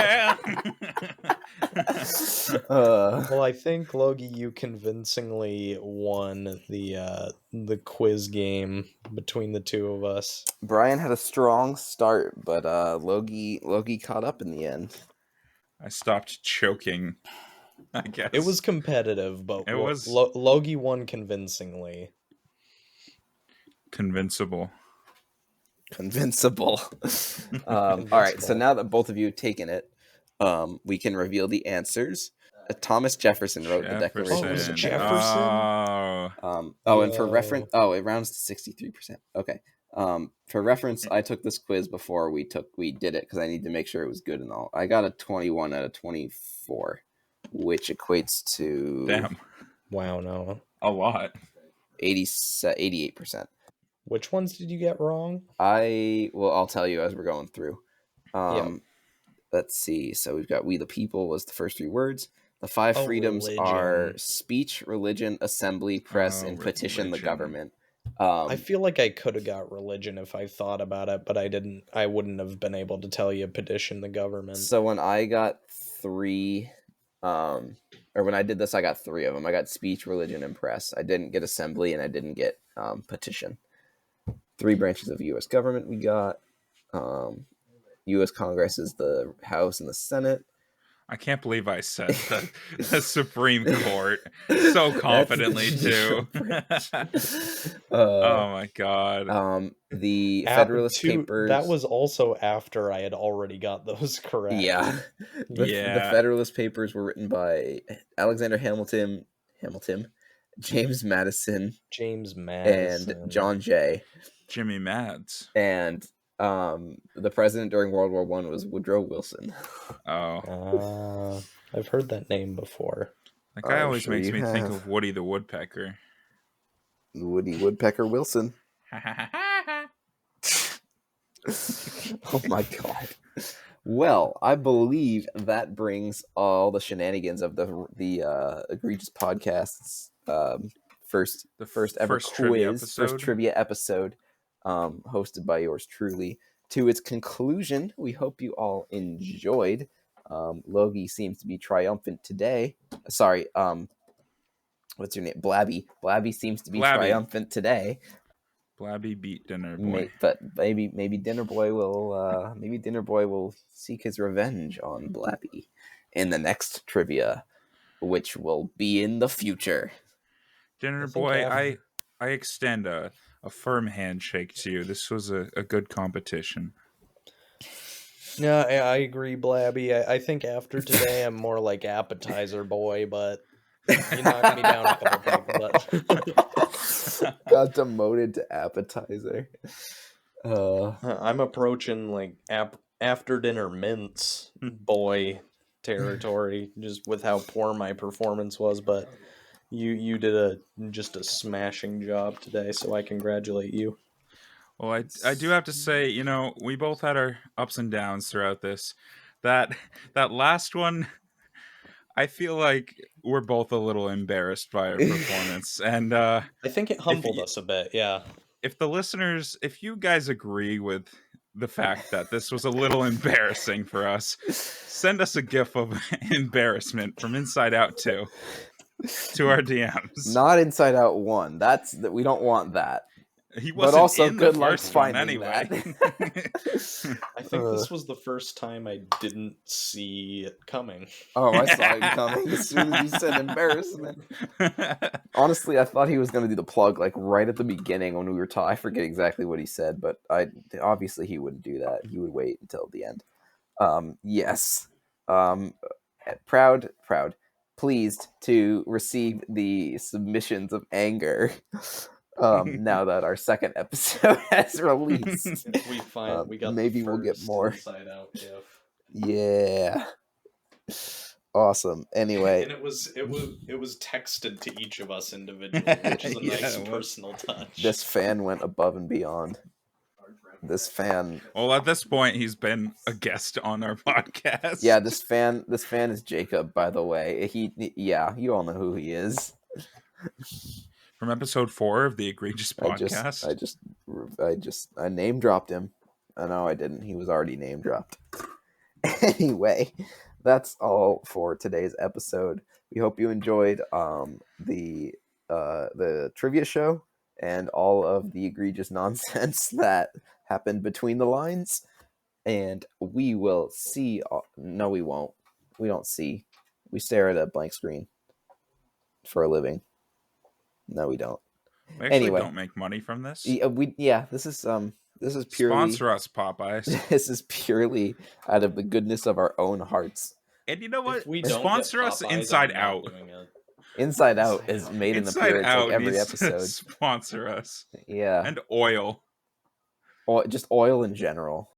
Well, I think Logie, you convincingly won the quiz game between the two of us. Brian had a strong start, but Logie caught up in the end. I stopped choking, I guess. It was competitive, but it was Logie won convincingly. Convincible. All right, so now that both of you have taken it, we can reveal the answers. Thomas Jefferson wrote the Declaration. Oh, was it Jefferson? And for reference, it rounds to 63%. Okay. For reference, I took this quiz before we did it because I need to make sure it was good and all. I got a 21 out of 24, which equates to damn. Wow, no, a lot. 88%. Which ones did you get wrong? I'll tell you as we're going through. Yeah. Let's see. So we've got "We the People" was the first three words. The five freedoms religion. are speech, religion, assembly, press, and petition the government. I feel like I could have got religion if I thought about it, but I didn't. I wouldn't have been able to tell you petition the government. So when I got 3, or when I did this, I got 3 of them. I got speech, religion, and press. I didn't get assembly, and I didn't get petition. 3 branches of U.S. government we got. U.S. Congress is the House and the Senate. I can't believe I said the Supreme Court so confidently too. Oh my god. The Federalist Papers. That was also after I had already got those correct. Yeah. The Federalist Papers were written by Alexander Hamilton, James Madison, and John Jay. Jimmy Mads. And the president during World War I was Woodrow Wilson. Oh. I've heard that name before. That guy always makes me think of Woody the Woodpecker. Woody Woodpecker Wilson. Oh my god. Well, I believe that brings all the shenanigans of the Egregious Podcast's first ever trivia episode, hosted by yours truly, to its conclusion. We hope you all enjoyed. Logie seems to be triumphant today. Sorry, what's your name? Blabby. Blabby seems to be triumphant today. Blabby beat Dinner Boy. But maybe Dinner Boy will seek his revenge on Blabby in the next trivia, which will be in the future. Dinner Boy, I extend a firm handshake to you. This was a good competition. Yeah, I agree, Blabby. I think after today, I'm more like Appetizer Boy, but you knocked me down a couple pegs. Got demoted to Appetizer. I'm approaching like after dinner mints boy territory, just with how poor my performance was. But you did just a smashing job today, so I congratulate you. Well, I do have to say, we both had our ups and downs throughout this. That last one, I feel like we're both a little embarrassed by our performance, and I think it humbled us a bit. Yeah. If you guys agree with the fact that this was a little embarrassing for us, send us a gif of embarrassment from Inside Out 2 to our DMs. Not Inside Out 1. We don't want that. He wasn't, but also in good luck finding that. I think this was the first time I didn't see it coming. Oh, I saw it coming as soon as you said embarrassment. Honestly, I thought he was going to do the plug like right at the beginning when we were talking. I forget exactly what he said, but obviously he wouldn't do that. He would wait until the end. Yes. Proud, pleased to receive the submissions of anger. Now that our second episode has released, we got maybe we'll get more. Inside Out gif. Yeah, awesome. Anyway, and it was texted to each of us individually, which is a nice personal touch. This fan went above and beyond. This fan. Well, at this point, he's been a guest on our podcast. Yeah, this fan is Jacob, by the way. You all know who he is. From episode 4 of the Egregious Podcast. I name dropped him. No, I didn't. He was already name dropped. Anyway, that's all for today's episode. We hope you enjoyed the trivia show and all of the egregious nonsense that happened between the lines. And we will see. No, we won't. We don't see. We stare at a blank screen for a living. No, we don't. We actually don't make money from this. This is purely sponsor us, Popeyes. This is purely out of the goodness of our own hearts. And you know what? Sponsor us Inside Out. Inside Out is made in the appearance like every episode. Sponsor us. Yeah. And oil. Just oil in general.